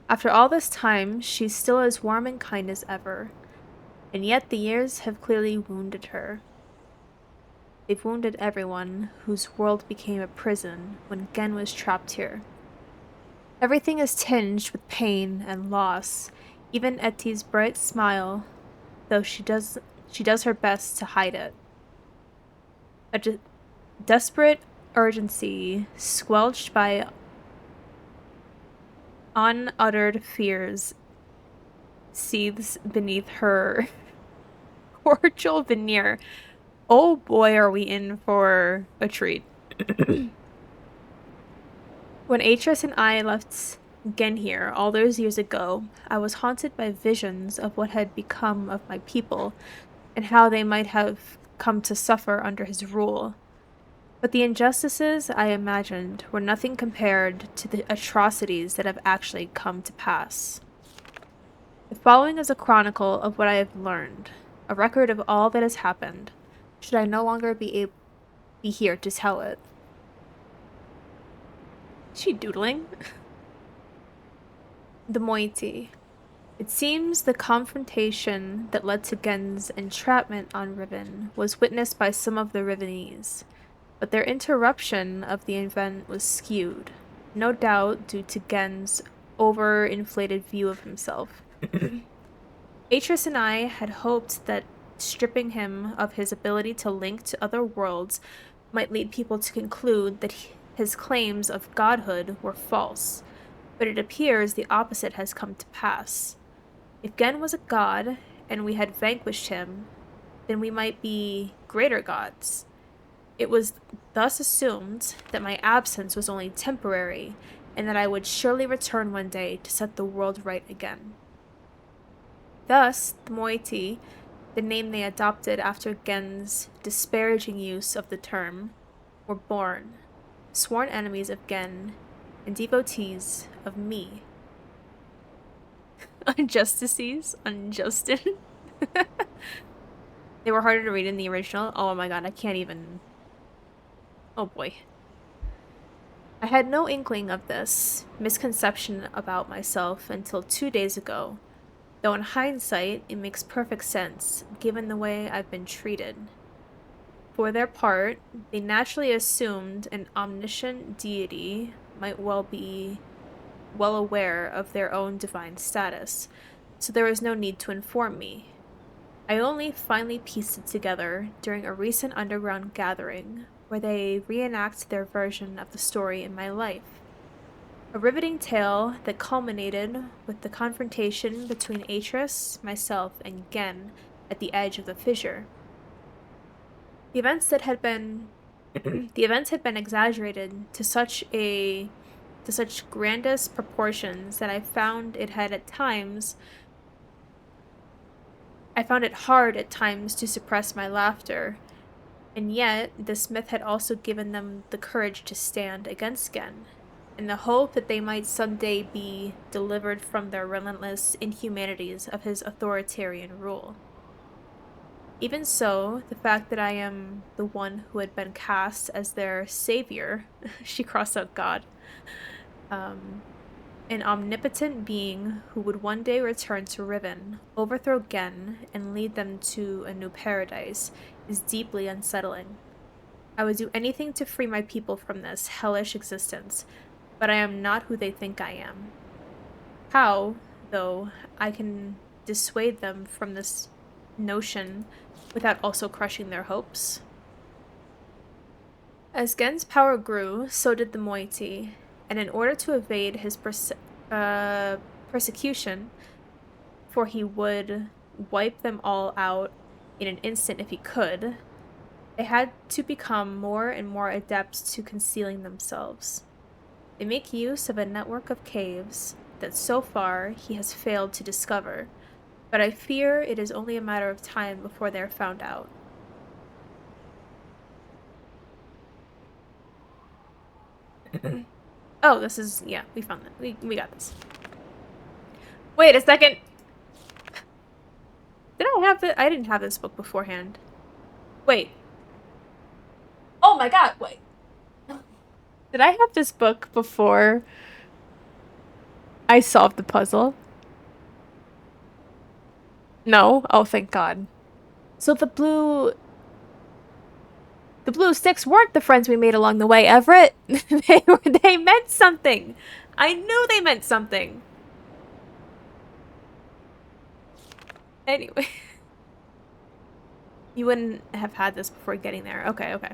After all this time, she's still as warm and kind as ever, and yet the years have clearly wounded her. They've wounded everyone whose world became a prison when Gen was trapped here. Everything is tinged with pain and loss, even Etty's bright smile, though she does her best to hide it. A desperate urgency, squelched by unuttered fears, seethes beneath her cordial veneer. Oh boy, are we in for a treat. When Atris and I left Gen here all those years ago, I was haunted by visions of what had become of my people and how they might have come to suffer under his rule. But the injustices I imagined were nothing compared to the atrocities that have actually come to pass. The following is a chronicle of what I have learned, a record of all that has happened, should I no longer be here to tell it. Is she doodling? The moiety. It seems the confrontation that led to Gen's entrapment on Riven was witnessed by some of the Rivenese, but their interruption of the event was skewed, no doubt due to Gen's overinflated view of himself. Atris and I had hoped that stripping him of his ability to link to other worlds might lead people to conclude that his claims of godhood were false, but it appears the opposite has come to pass. If Gen was a god, and we had vanquished him, then we might be greater gods. It was thus assumed that my absence was only temporary, and that I would surely return one day to set the world right again. Thus, the moiety, the name they adopted after Gen's disparaging use of the term, were born, sworn enemies of Gen, and devotees of me. Unjustices? Unjusted? They were harder to read in the original. Oh my god, I can't even... Oh boy. I had no inkling of this misconception about myself until 2 days ago, though in hindsight it makes perfect sense, given the way I've been treated. For their part, they naturally assumed an omniscient deity might be well aware of their own divine status, so there was no need to inform me. I only finally pieced it together during a recent underground gathering, where they reenact their version of the story in my life. A riveting tale that culminated with the confrontation between Atris, myself, and Gen at the edge of the fissure. The events had been exaggerated to such grandest proportions that I found it hard at times to suppress my laughter, and yet this myth had also given them the courage to stand against Gen, in the hope that they might someday be delivered from the relentless inhumanities of his authoritarian rule. Even so, the fact that I am the one who had been cast as their savior, she crossed out God, an omnipotent being who would one day return to Riven, overthrow Gen, and lead them to a new paradise, is deeply unsettling. I would do anything to free my people from this hellish existence, but I am not who they think I am. How, though, I can dissuade them from this notion without also crushing their hopes? As Gen's power grew, so did the moiety, and in order to evade his persecution, for he would wipe them all out in an instant if he could, they had to become more and more adept to concealing themselves. They make use of a network of caves, that so far he has failed to discover, but I fear it is only a matter of time before they are found out. Oh, this is, yeah, we found that. We got this. Wait a second. Did I have I didn't have this book beforehand. Wait. Oh my god, wait. Did I have this book before I solved the puzzle? No? Oh, thank God. So the blue sticks weren't the friends we made along the way, Everett. They meant something. I knew they meant something. Anyway. You wouldn't have had this before getting there. Okay, okay.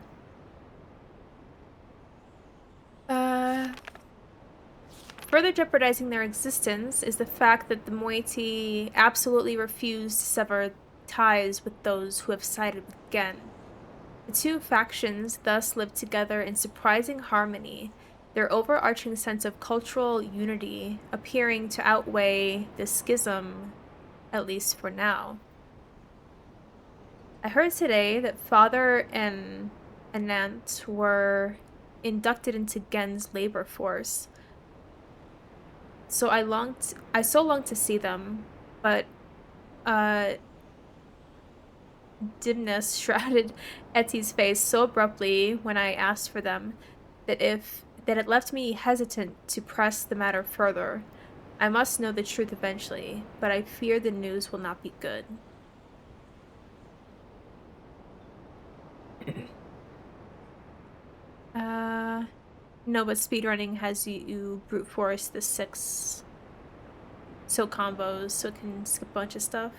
Further jeopardizing their existence is the fact that the moiety absolutely refuse to sever ties with those who have sided with Gen. The two factions thus live together in surprising harmony, their overarching sense of cultural unity appearing to outweigh the schism, at least for now. I heard today that Father and Anant were inducted into Gen's labor force. So I so longed to see them, but dimness shrouded Etty's face so abruptly when I asked for them that it left me hesitant to press the matter further. I must know the truth eventually, but I fear the news will not be good. No, but speedrunning has you brute force the 6 combos so it can skip a bunch of stuff.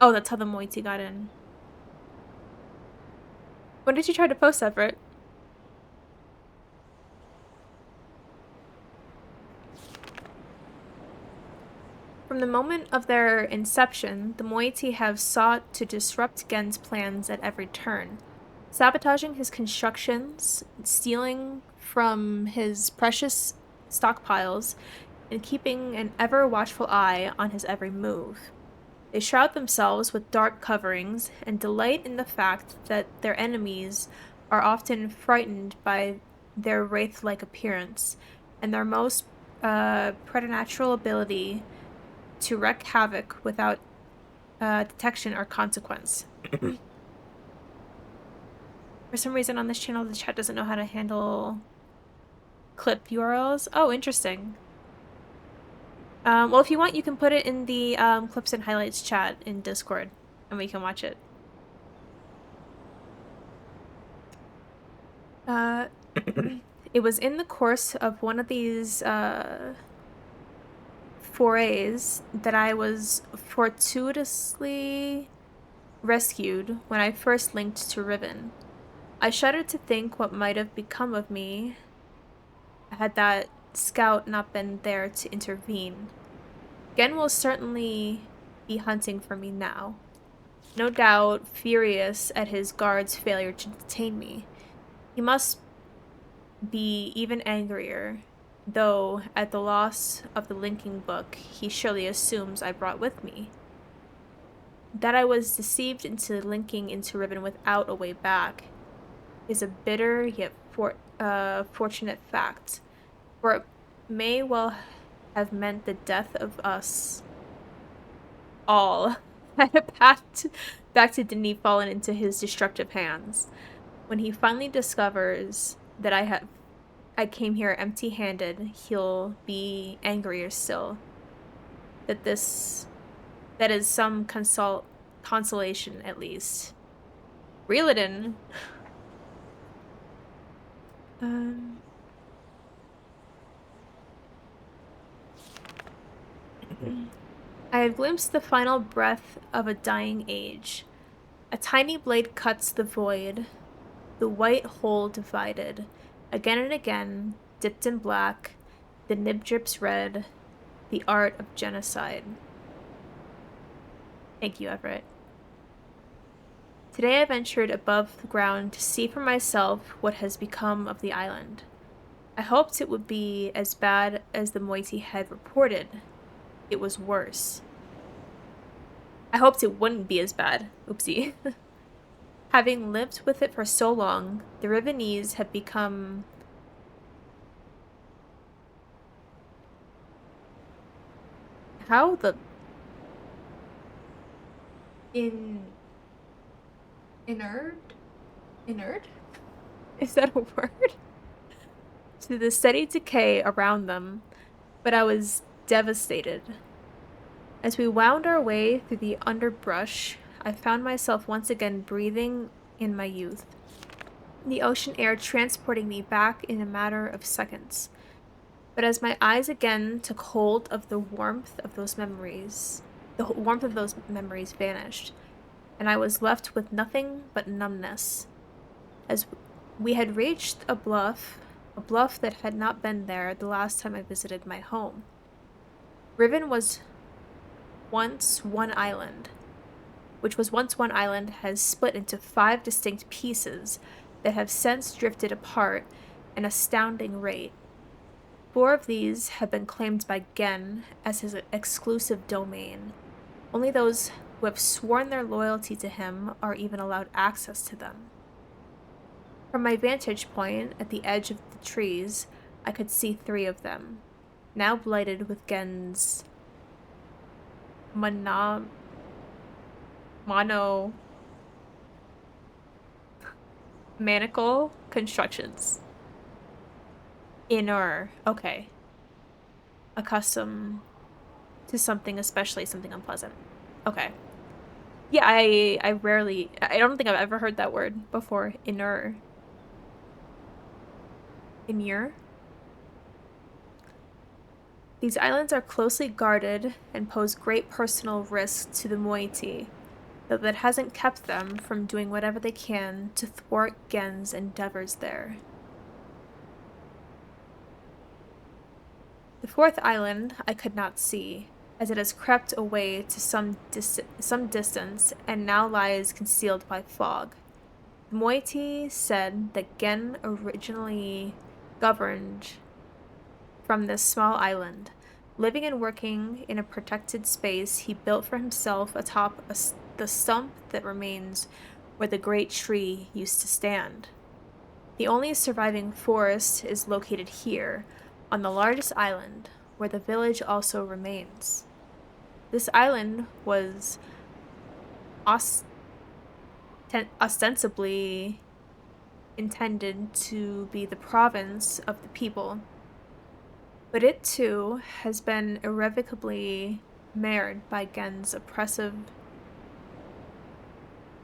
Oh, that's how the moiety got in. When did you try to post, Everett? From the moment of their inception, the moiety have sought to disrupt Gen's plans at every turn, sabotaging his constructions, stealing from his precious stockpiles, and keeping an ever-watchful eye on his every move. They shroud themselves with dark coverings and delight in the fact that their enemies are often frightened by their wraith-like appearance and their most preternatural ability to wreak havoc without detection or consequence. For some reason on this channel, the chat doesn't know how to handle clip URLs. Oh, interesting. Well, if you want, you can put it in the clips and highlights chat in Discord, and we can watch it. It was in the course of one of these forays that I was fortuitously rescued when I first linked to Riven. I shudder to think what might have become of me had that scout not been there to intervene. Gen will certainly be hunting for me now. No doubt furious at his guard's failure to detain me. He must be even angrier, though at the loss of the linking book he surely assumes I brought with me. That I was deceived into linking into Riven without a way back is a bitter yet fortunate fact, for it may well have meant the death of us all had a path back to Denis fallen into his destructive hands. When he finally discovers that I came here empty-handed, he'll be angrier still. That is some consolation at least. Reel it in. I have glimpsed the final breath of a dying age. A tiny blade cuts the void, the white hole divided. Again and again, dipped in black, the nib drips red, the art of genocide. Thank you, Everett. Today I ventured above the ground to see for myself what has become of the island. I hoped it would be as bad as the moiety had reported. It was worse. I hoped it wouldn't be as bad. Oopsie. Having lived with it for so long, the Rivenese had become how the inert? Inert? Is that a word? To the steady decay around them, but I was devastated. As we wound our way through the underbrush, I found myself once again breathing in my youth, the ocean air transporting me back in a matter of seconds. But as my eyes again took hold of the warmth of those memories vanished, and I was left with nothing but numbness. As we had reached a bluff that had not been there the last time I visited my home. Riven was once one island, has split into 5 distinct pieces that have since drifted apart at an astounding rate. 4 of these have been claimed by Gen as his exclusive domain. Only those who have sworn their loyalty to him are even allowed access to them. From my vantage point at the edge of the trees, I could see 3 of them, now blighted with Gen's manical constructions. Inner, okay. Accustomed to something, especially something unpleasant. Okay. Yeah, I don't think I've ever heard that word before. Inner. Inure. These islands are closely guarded and pose great personal risk to the moiety, though that hasn't kept them from doing whatever they can to thwart Gen's endeavors there. The 4th island I could not see, as it has crept away to some distance and now lies concealed by fog. The moiety said that Gen originally governed from this small island, living and working in a protected space he built for himself atop the stump that remains where the great tree used to stand. The only surviving forest is located here, on the largest island, where the village also remains. This island was ostensibly intended to be the province of the people, but it too has been irrevocably marred by Gen's oppressive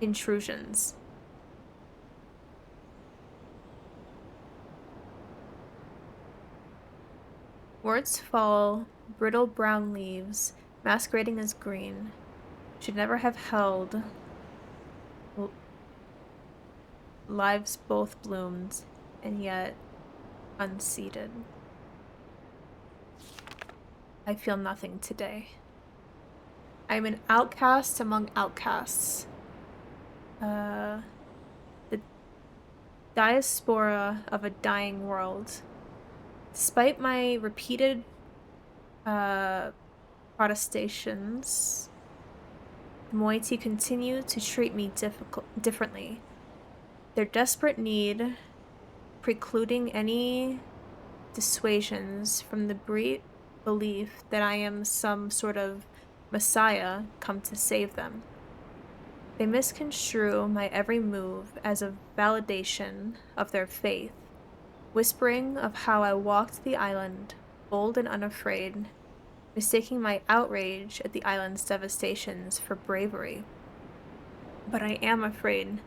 intrusions. Words fall, brittle brown leaves, masquerading as green, should never have held lives both bloomed and yet unseeded. I feel nothing today. I am an outcast among outcasts. The diaspora of a dying world. Despite my repeated protestations, the moiety continue to treat me differently. Their desperate need precluding any dissuasions from the belief that I am some sort of messiah come to save them. They misconstrue my every move as a validation of their faith, whispering of how I walked the island, bold and unafraid, mistaking my outrage at the island's devastations for bravery. But I am afraid,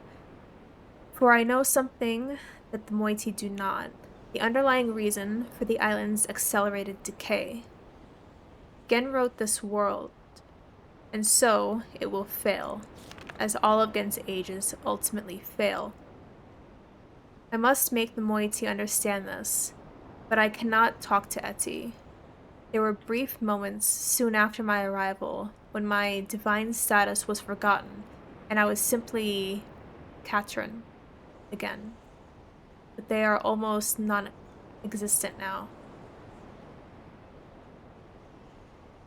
for I know something that the moiety do not, the underlying reason for the island's accelerated decay. Gen wrote this world, and so it will fail, as all of Gen's ages ultimately fail. I must make the moiety understand this, but I cannot talk to Etty. There were brief moments soon after my arrival when my divine status was forgotten, and I was simply Katrin again. But they are almost existent now.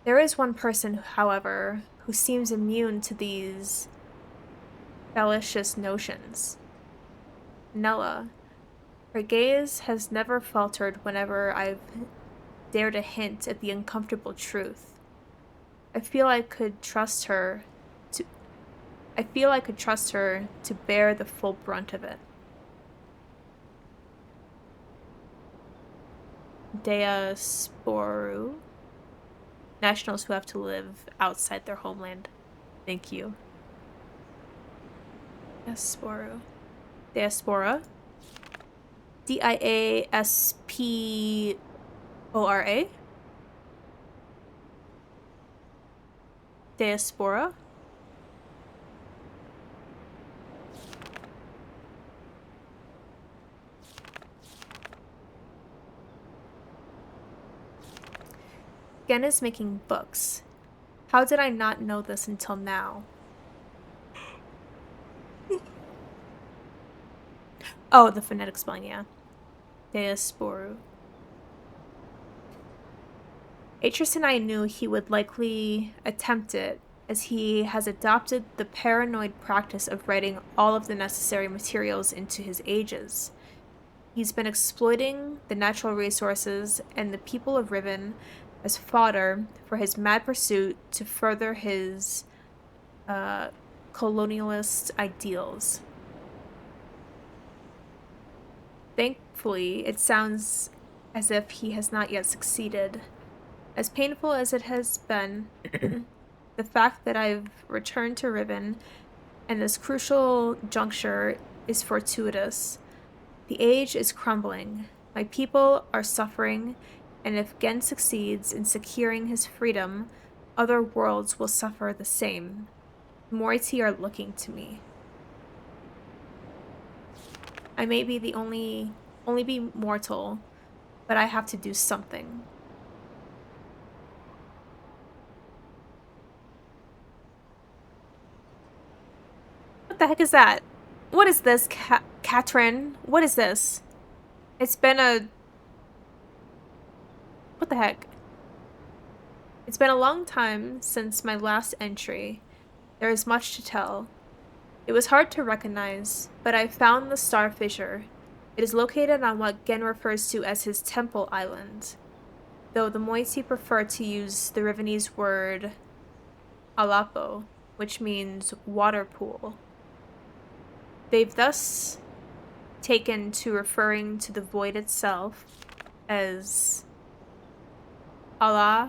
There is one person, however, who seems immune to these fallacious notions. Nella. Her gaze has never faltered whenever I've dared a hint at the uncomfortable truth. I feel I could trust her to bear the full brunt of it. Diasporu. Nationals who have to live outside their homeland. Thank you. Diasporu. Diaspora. Diaspora. Diaspora. Gen is making books. How did I not know this until now? Oh, the phonetic spelling, yeah. Diasporu. Atris and I knew he would likely attempt it, as he has adopted the paranoid practice of writing all of the necessary materials into his ages. He's been exploiting the natural resources and the people of Riven as fodder for his mad pursuit to further his colonialist ideals. Thankfully, it sounds as if he has not yet succeeded. As painful as it has been, the fact that I've returned to Riven and this crucial juncture is fortuitous. The age is crumbling. My people are suffering, and if Gen succeeds in securing his freedom, other worlds will suffer the same. Moiety are looking to me. I may be the only be mortal, but I have to do something. What the heck is that? What is this, Katrin? What is this? It's been a... What the heck? It's been a long time since my last entry. There is much to tell. It was hard to recognize, but I found the Star Fissure. It is located on what Gen refers to as his Temple Island, though the Moiety prefer to use the Rivenese word Alapo, which means water pool. They've thus taken to referring to the void itself as Alaturan?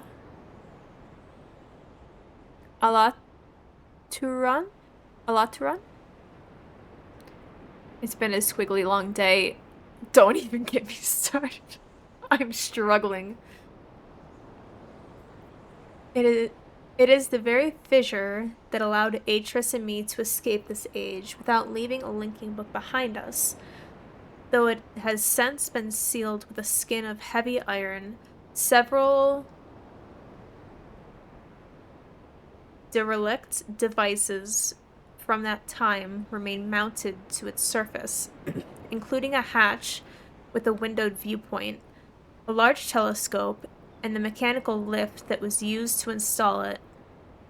Alaturan? It's been a squiggly long day. Don't even get me started. I'm struggling. It is the very fissure that allowed Atris and me to escape this age without leaving a linking book behind us. Though it has since been sealed with a skin of heavy iron, several derelict devices from that time remain mounted to its surface, including a hatch with a windowed viewpoint, a large telescope, and the mechanical lift that was used to install it,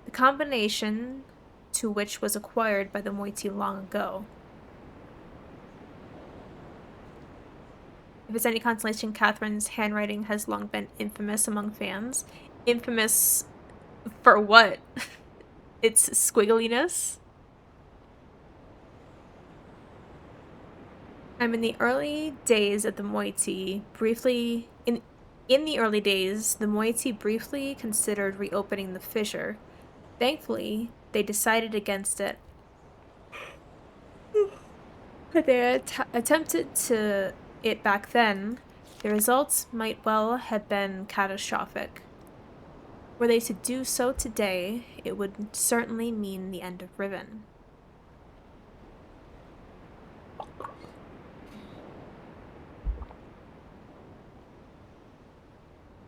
the combination to which was acquired by the Moiety long ago. If it's any consolation, Catherine's handwriting has long been infamous among fans. Infamous for what? Its squiggliness? I'm in the early days of the Moiety, in the early days, the Moiety briefly considered reopening the fissure. Thankfully, they decided against it. But they attempted to it back then. The results might well have been catastrophic. Were they to do so today, it would certainly mean the end of Riven.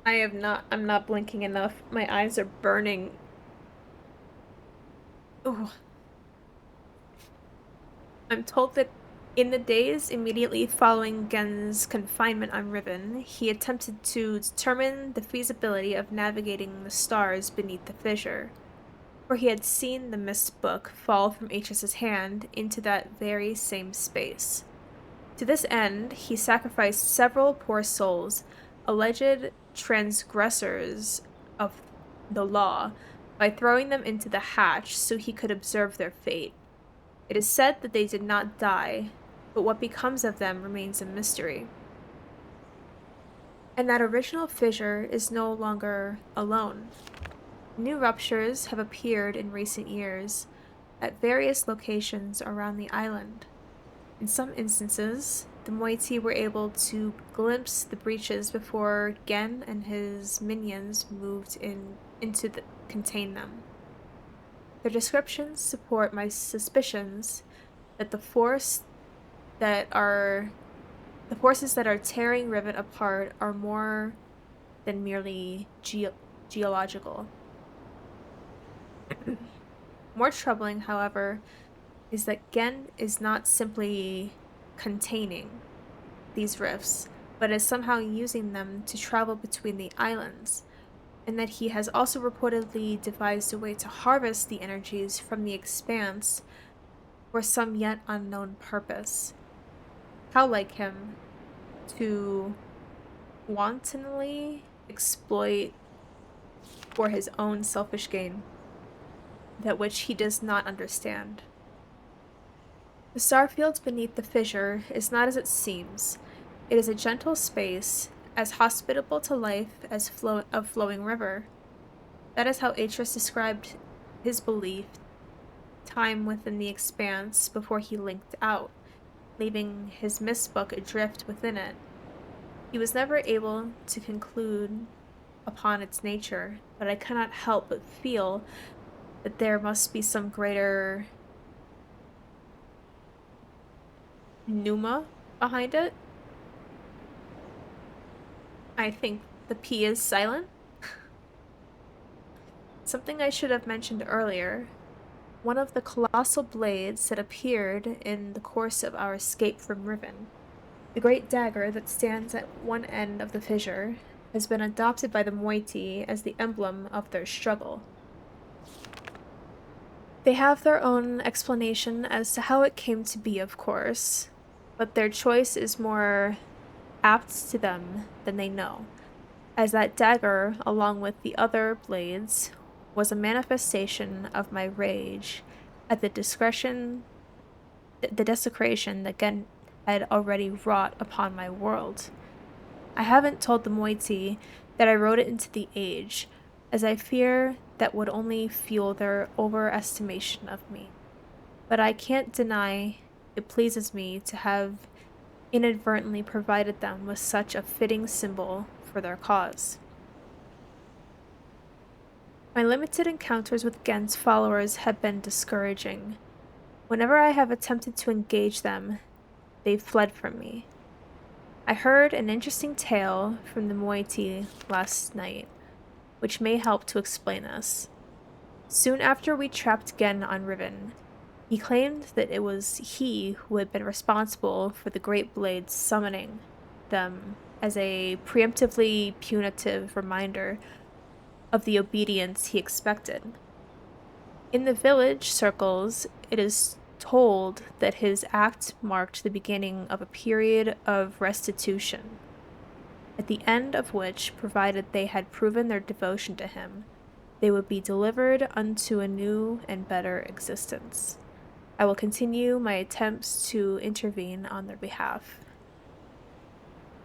I'm not blinking enough. My eyes are burning. Ooh. I'm told that In the days immediately following Gen's confinement on Riven, he attempted to determine the feasibility of navigating the stars beneath the fissure, for he had seen the mist book fall from Atris's hand into that very same space. To this end, he sacrificed several poor souls, alleged transgressors of the law, by throwing them into the hatch so he could observe their fate. It is said that they did not die, but what becomes of them remains a mystery. And that original fissure is no longer alone. New ruptures have appeared in recent years at various locations around the island. In some instances, the moiety were able to glimpse the breaches before Gen and his minions moved to contain them. Their descriptions support my suspicions that the forces that are tearing Riven apart are more than merely geological. More troubling, however, is that Gen is not simply containing these rifts, but is somehow using them to travel between the islands, and that he has also reportedly devised a way to harvest the energies from the expanse for some yet unknown purpose. How like him to wantonly exploit for his own selfish gain, that which he does not understand. The starfield beneath the fissure is not as it seems. It is a gentle space, as hospitable to life as a flowing river. That is how Atris described his belief time within the expanse before he linked out, leaving his mist book adrift within it. He was never able to conclude upon its nature, but I cannot help but feel that there must be some greater pneuma behind it. I think the P is silent. Something I should have mentioned earlier. One of the colossal blades that appeared in the course of our escape from Riven, the great dagger that stands at one end of the fissure, has been adopted by the moiety as the emblem of their struggle. They have their own explanation as to how it came to be, of course, but their choice is more apt to them than they know, as that dagger, along with the other blades, was a manifestation of my rage at the desecration that Gen had already wrought upon my world. I haven't told the moiety that I wrote it into the age, as I fear that would only fuel their overestimation of me. But I can't deny it pleases me to have inadvertently provided them with such a fitting symbol for their cause. My limited encounters with Gen's followers have been discouraging. Whenever I have attempted to engage them, they've fled from me. I heard an interesting tale from the moiety last night, which may help to explain this. Soon after we trapped Gen on Riven, he claimed that it was he who had been responsible for the Great Blades summoning them as a preemptively punitive reminder of the obedience he expected. In the village circles, it is told that his act marked the beginning of a period of restitution, at the end of which, provided they had proven their devotion to him, they would be delivered unto a new and better existence. I will continue my attempts to intervene on their behalf.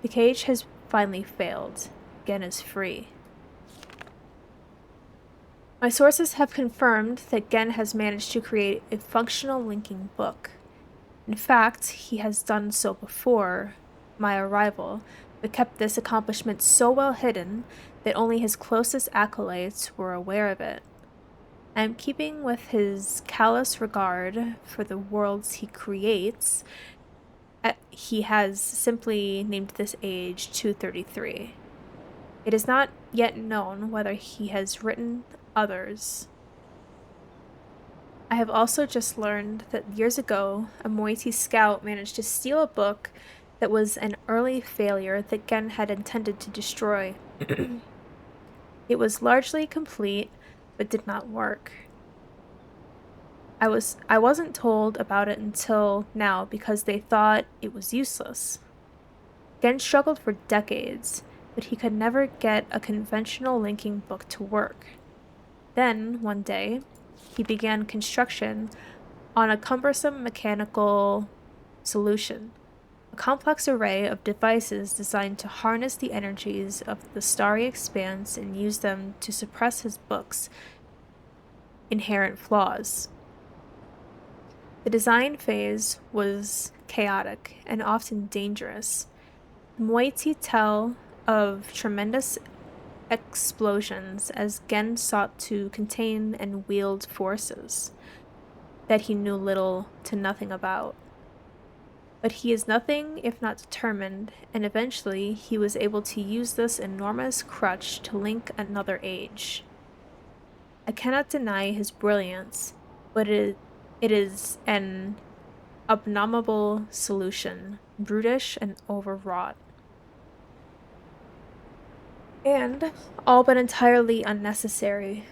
The cage has finally failed. Gen is free. My sources have confirmed that Gen has managed to create a functional linking book. In fact, he has done so before my arrival, but kept this accomplishment so well hidden that only his closest acolytes were aware of it. I am keeping with his callous regard for the worlds he creates. He has simply named this age 233. It is not yet known whether he has written others. I have also just learned that years ago, a Moiety scout managed to steal a book that was an early failure that Gen had intended to destroy. It was largely complete, but did not work. I wasn't told about it until now because they thought it was useless. Gen struggled for decades, but he could never get a conventional linking book to work. Then, one day, he began construction on a cumbersome mechanical solution, a complex array of devices designed to harness the energies of the starry expanse and use them to suppress his book's inherent flaws. The design phase was chaotic and often dangerous. The Moiety tell of tremendous explosions as Gen sought to contain and wield forces that he knew little to nothing about. But he is nothing if not determined, and eventually he was able to use this enormous crutch to link another age. I cannot deny his brilliance, but it is an abominable solution, brutish and overwrought. And all but entirely unnecessary.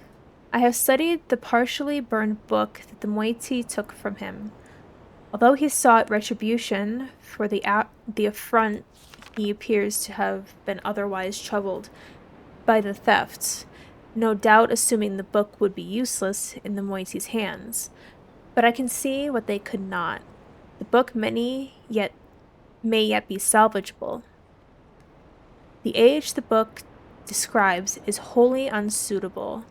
I have studied the partially burned book that the Moiety took from him. Although he sought retribution for the affront, he appears to have been otherwise troubled by the theft, no doubt assuming the book would be useless in the Moiety's hands. But I can see what they could not. The book may yet be salvageable. The age the book describes is wholly unsuitable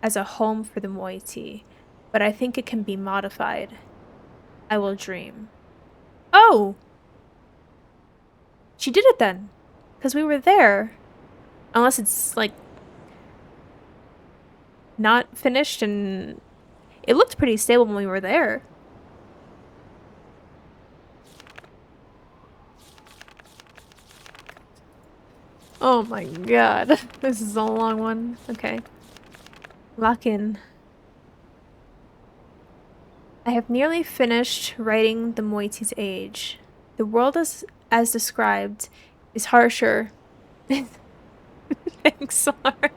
as a home for the Moiety, but I think it can be modified. I will dream. Oh! She did it then, because we were there. Unless it's, like, not finished, and it looked pretty stable when we were there. Oh my god. This is a long one. Okay. Lock in. I have nearly finished writing the Moiety's age. The world as described is harsher. Thanks, Sarn.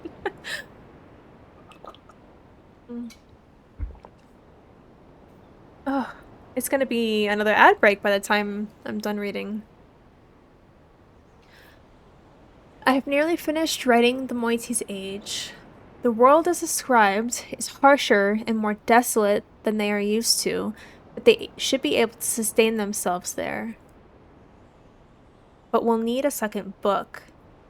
Oh, it's gonna be another ad break by the time I'm done reading. I have nearly finished writing the Moiety's age. The world as described is harsher and more desolate than they are used to, but they should be able to sustain themselves there. But we'll need a second book.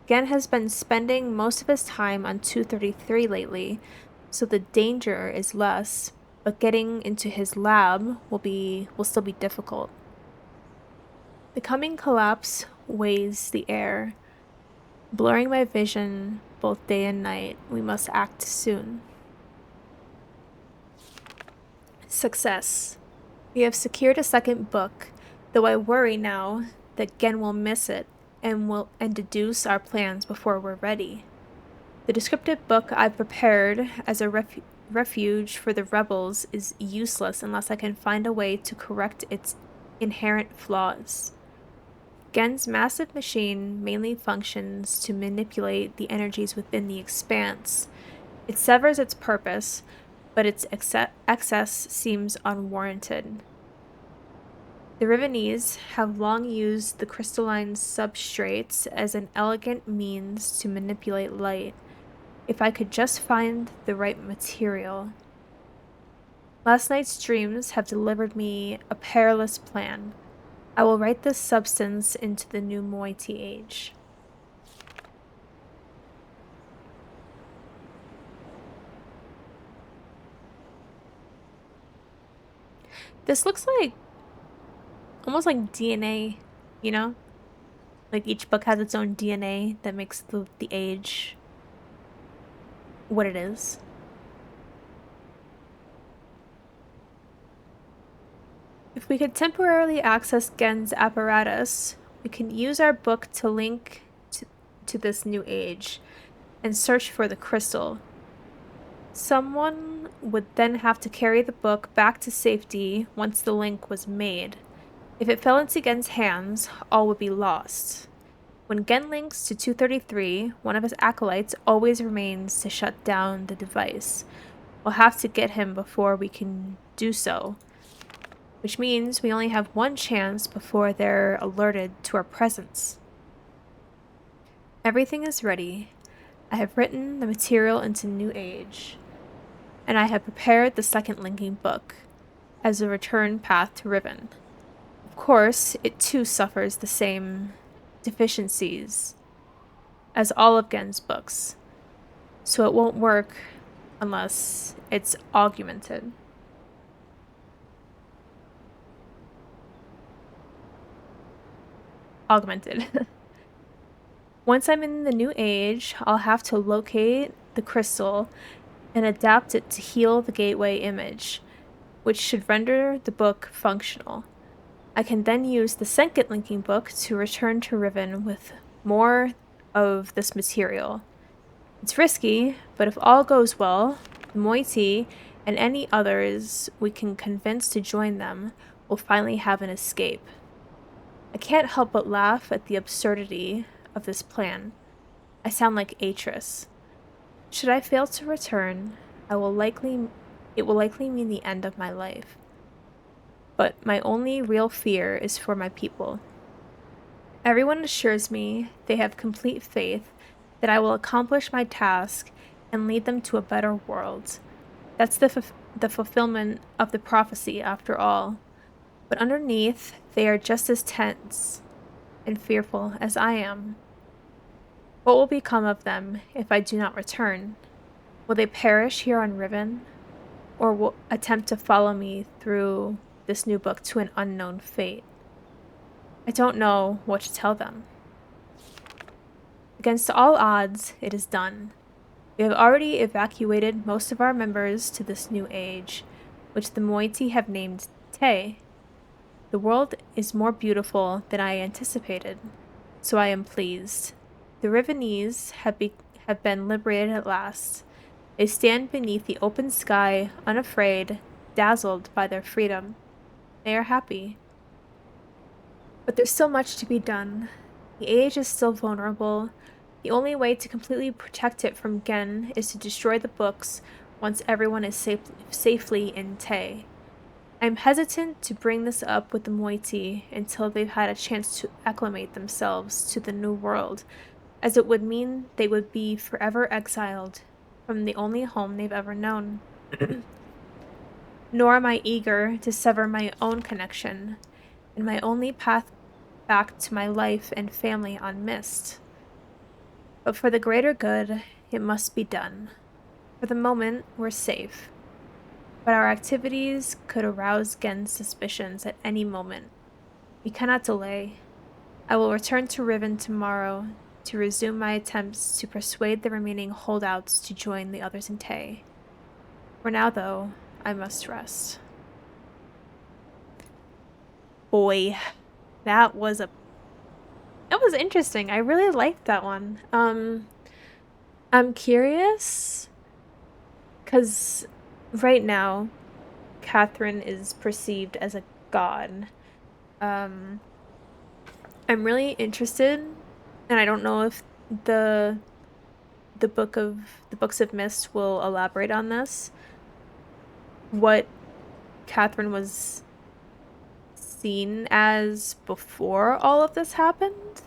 Gen has been spending most of his time on 233 lately, so the danger is less, but getting into his lab will still be difficult. The coming collapse weighs the air, blurring my vision both day and night. We must act soon. Success. We have secured a second book, though I worry now that Gen will miss it and deduce our plans before we're ready. The descriptive book I've prepared as a refuge for the rebels is useless unless I can find a way to correct its inherent flaws. Gen's massive machine mainly functions to manipulate the energies within the expanse. It severs its purpose, but its excess seems unwarranted. The Rivenese have long used the crystalline substrates as an elegant means to manipulate light. If I could just find the right material. Last night's dreams have delivered me a perilous plan. I will write this substance into the new Moiety age. This looks like almost like DNA, you know? Like each book has its own DNA that makes the age what it is. If we could temporarily access Gen's apparatus, we can use our book to link to this new age and search for the crystal. Someone would then have to carry the book back to safety once the link was made. If it fell into Gen's hands, all would be lost. When Gen links to 233, one of his acolytes always remains to shut down the device. We'll have to get him before we can do so, which means we only have one chance before they're alerted to our presence. Everything is ready. I have written the material into New Age, and I have prepared the second linking book as a return path to Riven. Of course, it too suffers the same deficiencies as all of Gen's books, so it won't work unless it's augmented. Once I'm in the New Age, I'll have to locate the crystal and adapt it to heal the gateway image, which should render the book functional. I can then use the second linking book to return to Riven with more of this material. It's risky, but if all goes well, the moiety and any others we can convince to join them will finally have an escape. I can't help but laugh at the absurdity of this plan. I sound like Atris. Should I fail to return, it will likely mean the end of my life. But my only real fear is for my people. Everyone assures me they have complete faith that I will accomplish my task and lead them to a better world. That's the fulfillment of the prophecy, after all. But underneath, they are just as tense and fearful as I am. What will become of them if I do not return? Will they perish here on Riven, or will attempt to follow me through this new book to an unknown fate? I don't know what to tell them. Against all odds, it is done. We have already evacuated most of our members to this new age, which the moiety have named Te. The world is more beautiful than I anticipated, so I am pleased. The Rivenese have been liberated at last. They stand beneath the open sky, unafraid, dazzled by their freedom. They are happy. But there's still much to be done. The age is still vulnerable. The only way to completely protect it from Gen is to destroy the books once everyone is safely in Te. I'm hesitant to bring this up with the moiety until they've had a chance to acclimate themselves to the new world, as it would mean they would be forever exiled from the only home they've ever known. Nor am I eager to sever my own connection and my only path back to my life and family on Mist. But for the greater good, it must be done. For the moment, we're safe. But our activities could arouse Gen's suspicions at any moment. We cannot delay. I will return to Riven tomorrow to resume my attempts to persuade the remaining holdouts to join the others in Te. For now, though, I must rest. Boy, that was interesting. I really liked that one. I'm curious, because right now, Catherine is perceived as a god. I'm really interested, and I don't know if the books of Mist will elaborate on this. What Catherine was seen as before all of this happened,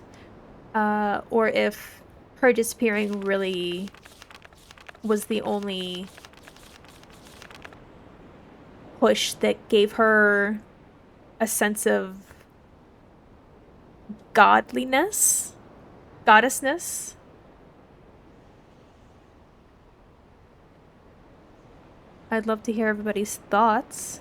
or if her disappearing really was the only push that gave her a sense of goddessness. I'd love to hear everybody's thoughts.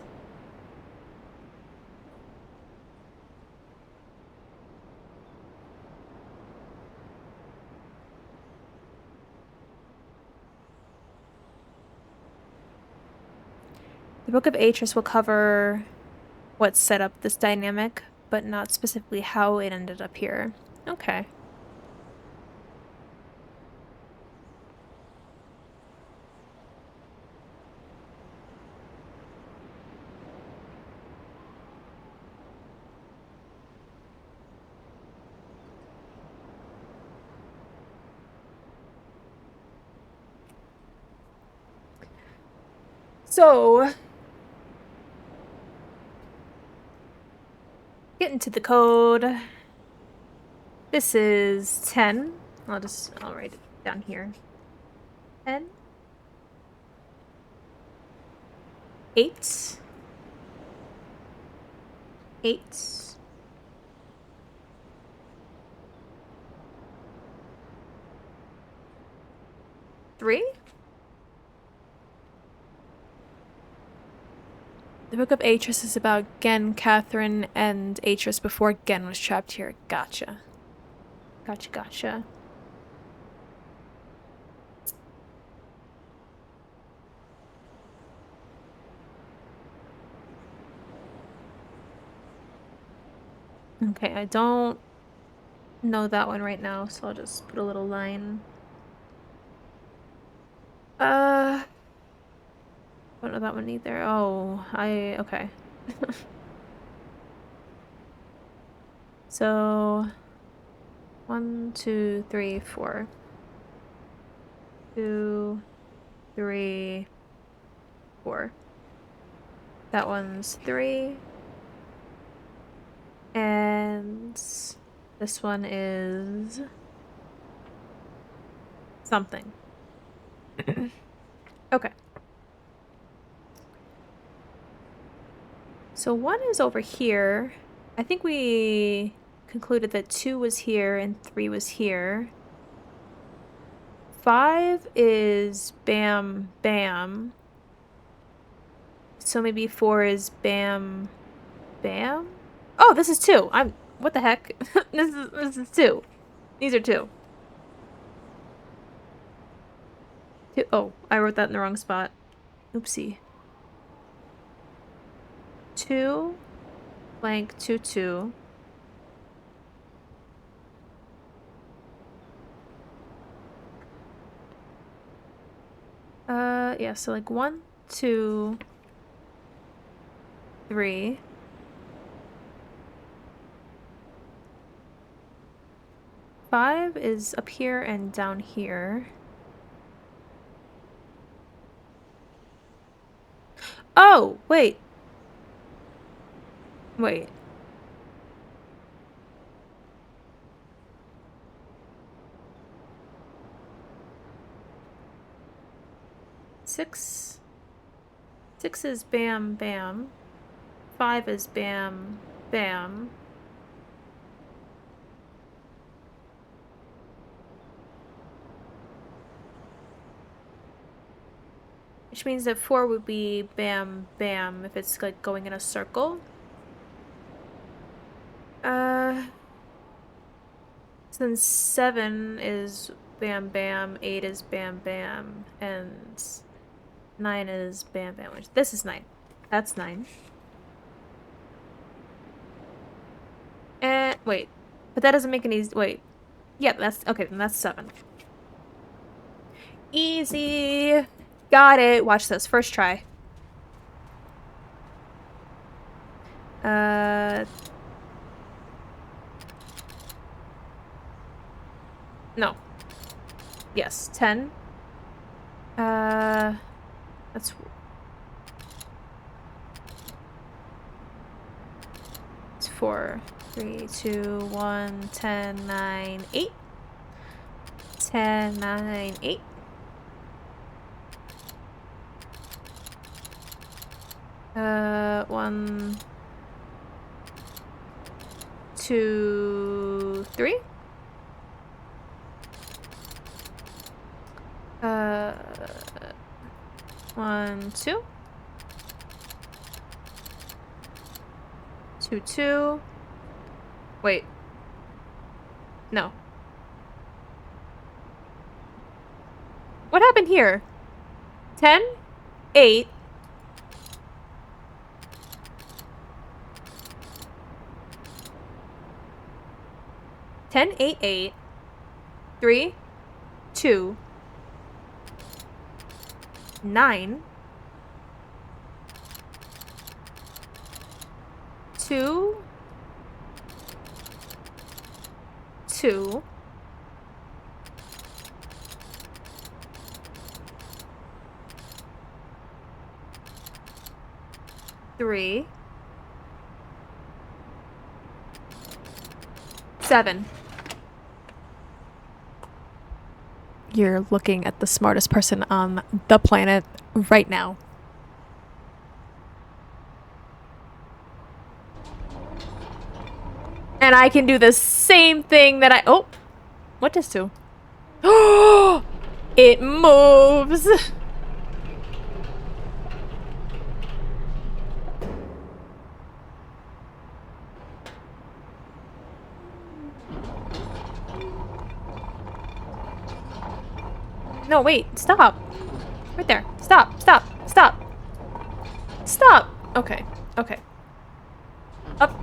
The Book of Atris will cover what set up this dynamic, but not specifically how it ended up here. Okay. So, get into the code. This is 10. I'll write it down here. 10. 8. 8. 3. The Book of Atris is about Gen, Catherine, and Atris before Gen was trapped here. Gotcha. Gotcha. Okay, I don't know that one right now, so I'll just put a little line. Don't know that one either. Oh, okay. So, 1, 2, 3, 4. 2, 3, 4. That one's 3. And this one is something. Okay. So 1 is over here. I think we concluded that 2 was here and 3 was here. 5 is bam, bam. So maybe 4 is bam, bam? Oh, this is 2. What the heck? This is 2. These are 2. Oh, I wrote that in the wrong spot. Oopsie. 2 blank 2 2. Yeah, so like 1 2 3. 5 is up here and down here. Oh, wait. Wait. Six is bam, bam. 5 is bam, bam. Which means that 4 would be bam, bam if it's like going in a circle. Since 7 is bam, bam, 8 is bam, bam, and 9 is bam, bam. This is 9. That's 9. And wait, but that doesn't make any. Wait, yeah, that's okay. Then that's 7. Easy. Got it. Watch this. First try. No. Yes, 10. That's... It's 4, 3, 2, 1, 10, 9, 8. 10, 9, 8. One, 2, 3. 1, 2. 2, 2. Wait. No. What happened here? 10, 8. 10, 8, 8. 3, 2. 9. 2. 2. 3. 7. You're looking at the smartest person on the planet right now. And I can do the same thing that I... Oh! What does 2? Oh! It moves! No, wait. Stop. Right there. Stop. Stop. Stop. Stop. Okay. Okay. Up.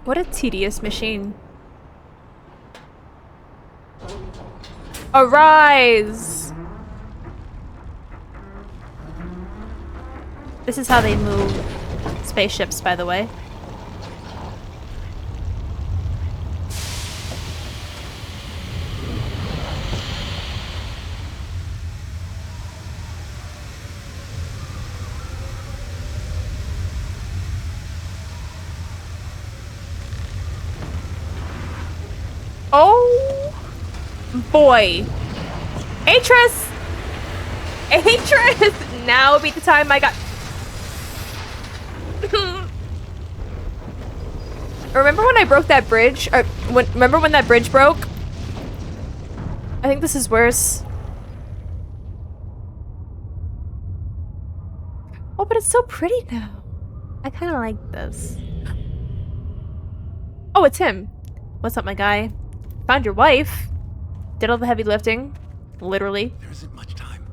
What a tedious machine. Arise! This is how they move spaceships, by the way. Oh boy. Atris! Atris! Now would be the time I got... Remember when I broke that bridge? Or remember when that bridge broke? I think this is worse. Oh, but it's so pretty now. I kind of like this. Oh, it's him. What's up, my guy? Found your wife. Did all the heavy lifting. Literally. There isn't much time.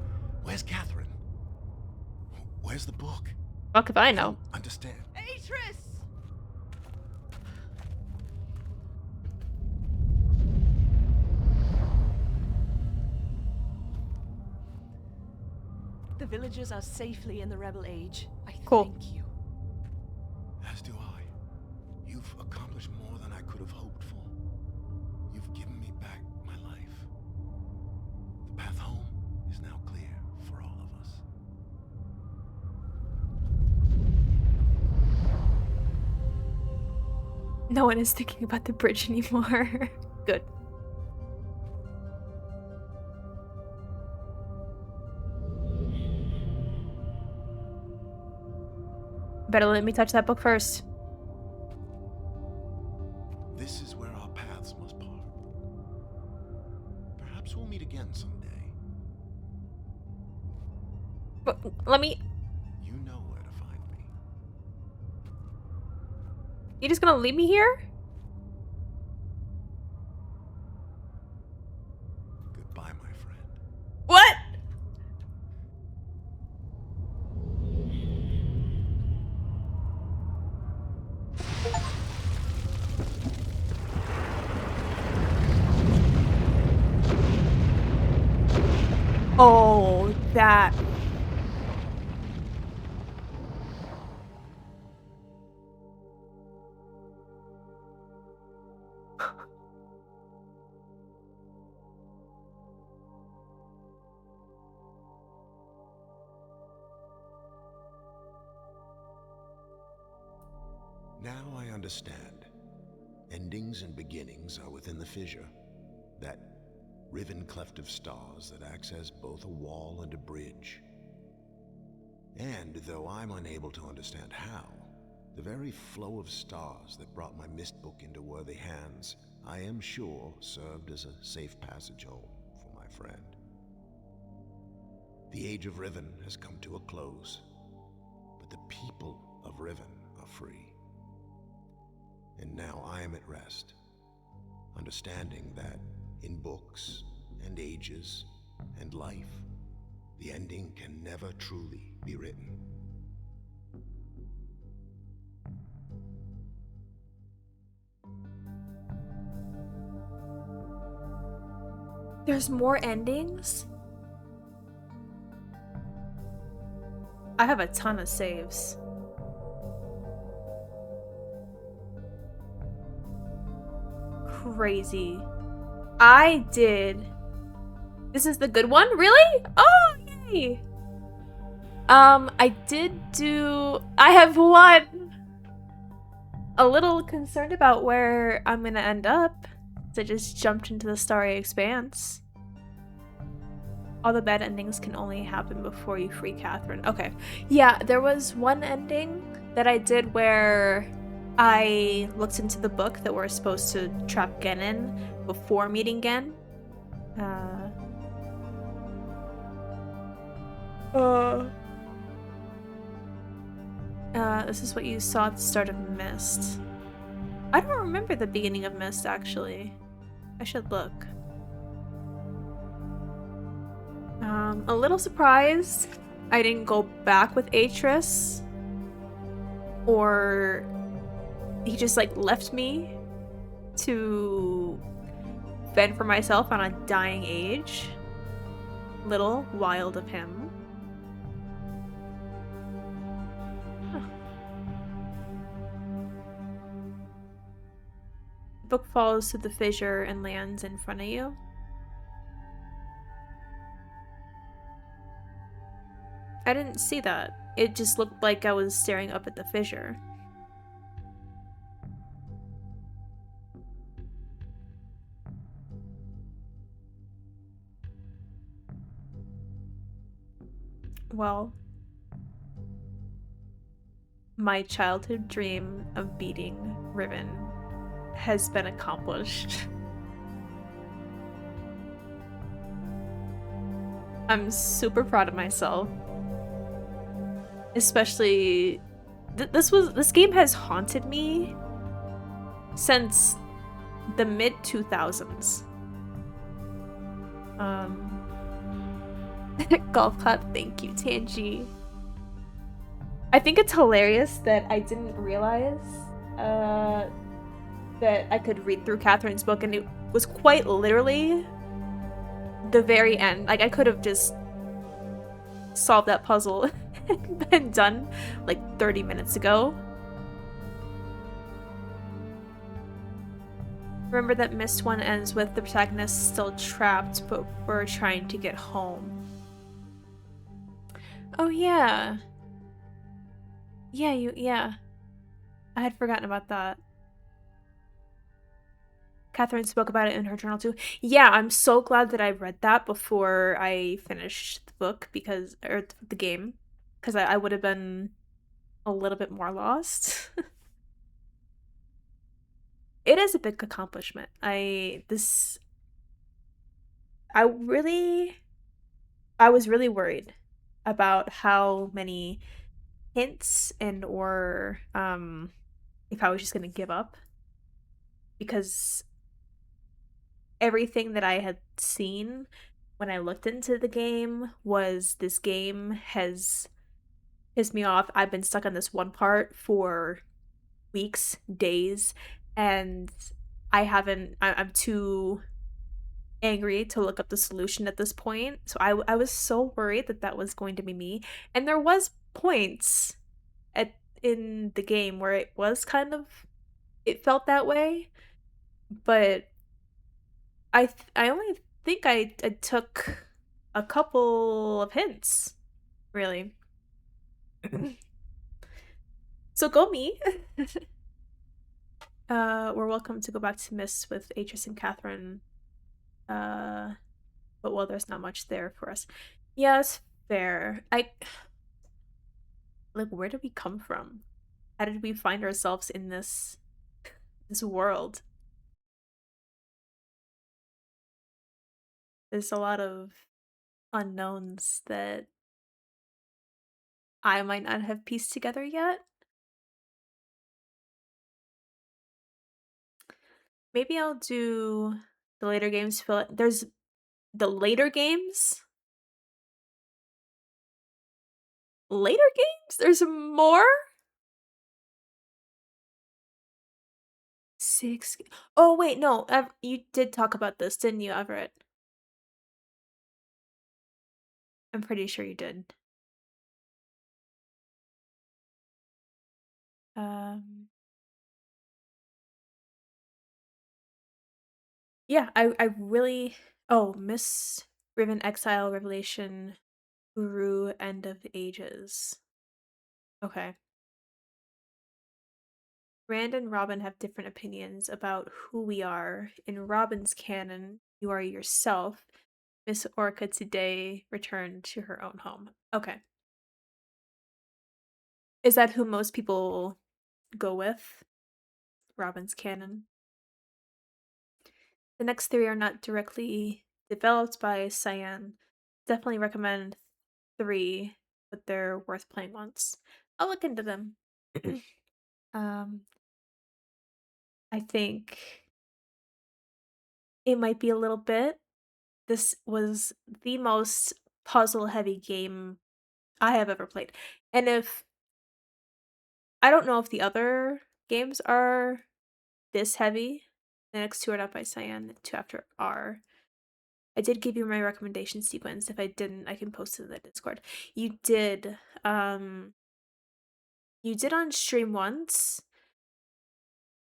Where's Catherine? Where's the book? Fuck if I know. Don't understand. Atris! The villagers are safely in the rebel age. I Cool. thank you. As do I. You've accomplished more than I could have hoped for. You've given me back my life. The path home is now clear for all of us. No one is thinking about the bridge anymore. Good. Better let me touch that book first. This is where our paths must part. Perhaps we'll meet again someday. But let me... You know where to find me. You just gonna leave me here? Goodbye, my friend. What? Oh, that. Now I understand. Endings and beginnings are within the fissure. That riven cleft of stars that acts as both a wall and a bridge. And though I'm unable to understand how, the very flow of stars that brought my mist book into worthy hands, I am sure served as a safe passage home for my friend. The age of Riven has come to a close, but the people of Riven are free. And now I am at rest, understanding that in books and ages and life, the ending can never truly be written. There's more endings? I have a ton of saves. Crazy. I did. This is the good one? Really? Oh, yay! I did do... I have one! A little concerned about where I'm gonna end up. So I just jumped into the starry expanse. All the bad endings can only happen before you free Catherine. Okay. Yeah, there was one ending that I did where I looked into the book that we're supposed to trap Gen in before meeting Gen. This is what you saw at the start of Mist. I don't remember the beginning of Mist, actually. I should look. A little surprised I didn't go back with Atris. Or he just, like, left me to fend for myself on a dying age. Little wild of him. The book falls through the fissure and lands in front of you. I didn't see that. It just looked like I was staring up at the fissure. Well, my childhood dream of beating Riven has been accomplished. I'm super proud of myself. Especially this game has haunted me since the mid 2000s. Golf clap, thank you, Tanji. I think it's hilarious that I didn't realize that I could read through Catherine's book, and it was quite literally the very end. Like, I could have just solved that puzzle and been done like 30 minutes ago. Remember that Mist 1 ends with the protagonist still trapped, but we're trying to get home. Oh yeah. Yeah. I had forgotten about that. Catherine spoke about it in her journal too. Yeah, I'm so glad that I read that before I finished the book or the game, because I would have been a little bit more lost. It is a big accomplishment. I was really worried about how many hints or if I was just gonna give up, because everything that I had seen when I looked into the game was this game has pissed me off. I've been stuck on this one part for weeks, days, and I'm too angry to look up the solution at this point. So I was so worried that that was going to be me. And there was points in the game where it felt that way, but I only think I took a couple of hints, really. So go me. We're welcome to go back to Mist with Atris and Catherine. But well, there's not much there for us. Yeah, it's fair. Like, where did we come from? How did we find ourselves in this world? There's a lot of unknowns that I might not have pieced together yet. Maybe I'll do the later games. There's the later games. Later games? There's more? 6. Oh, wait, no. You did talk about this, didn't you, Everett? I'm pretty sure you did. Um, yeah, I really. Oh, Miss Riven Exile Revelation Guru End of Ages. Okay. Rand and Robin have different opinions about who we are. In Robin's canon, you are yourself. Miss Orca today returned to her own home. Okay. Is that who most people go with? Robin's canon. The next three are not directly developed by Cyan. Definitely recommend 3, but they're worth playing once. I'll look into them. um, I think it might be a little bit. This was the most puzzle heavy game I have ever played. And if I don't know if the other games are this heavy. The next 2 are not by Cyan, 2 after are. I did give you my recommendation sequence. If I didn't, I can post it in the Discord. You did, you did on stream once.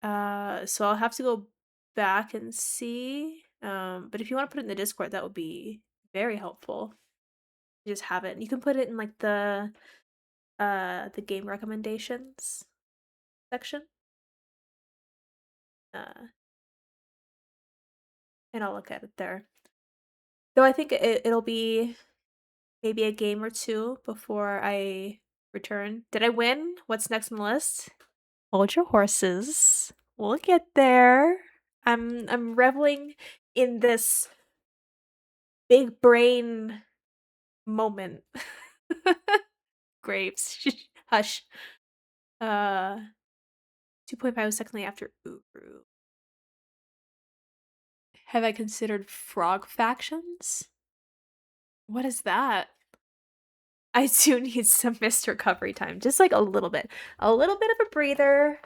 So I'll have to go back and see. But if you want to put it in the Discord, that would be very helpful. You just have it. You can put it in like the game recommendations section. And I'll look at it there. Though I think it'll be maybe a game or 2 before I return. Did I win? What's next on the list? Hold your horses. We'll get there. I'm reveling in this big brain moment. Grapes. Hush. 2.5 seconds after Uru. Have I considered frog factions? What is that? I do need some mist recovery time. Just like a little bit. A little bit of a breather.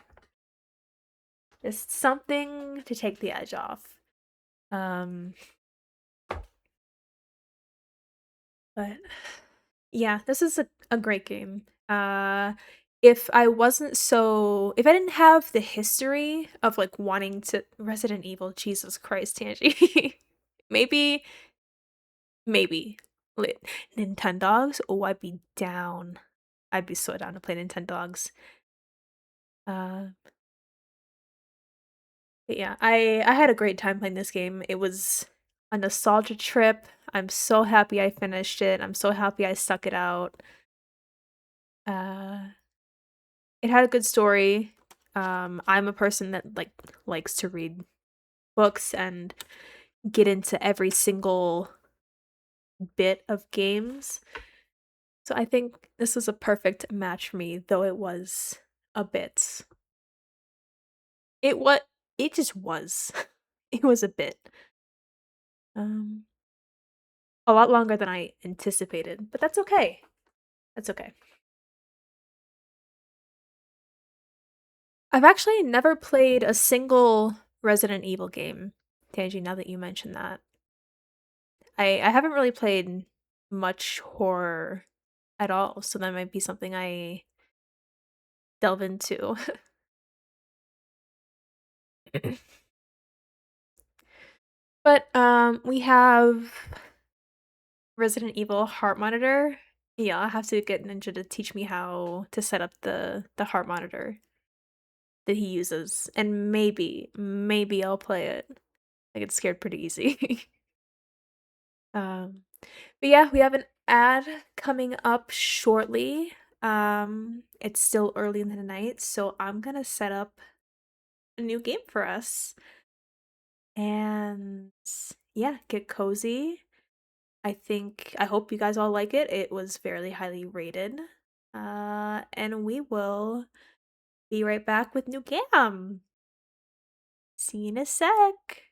Just something to take the edge off. But yeah, this is a great game. If I didn't have the history of like wanting to Resident Evil, Jesus Christ, Tangy. maybe lit Nintendogs. Oh, I'd be down. I'd be so down to play Nintendogs. But yeah, I had a great time playing this game. It was a nostalgia trip. I'm so happy I finished it. I'm so happy I stuck it out. It had a good story. I'm a person that likes to read books and get into every single bit of games. So I think this was a perfect match for me, though it was a bit. It just was. It was a bit. A lot longer than I anticipated, but that's okay. That's okay. I've actually never played a single Resident Evil game, Tanji, now that you mention that. I haven't really played much horror at all, so that might be something I delve into. But we have Resident Evil heart monitor. Yeah, I'll have to get Ninja to teach me how to set up the heart monitor that he uses, and maybe I'll play it. I get scared pretty easy. But yeah, we have an ad coming up shortly. It's still early in the night, so I'm gonna set up a new game for us. And yeah, get cozy. I hope you guys all like it. It was fairly highly rated. And we will be right back with new cam. See you in a sec.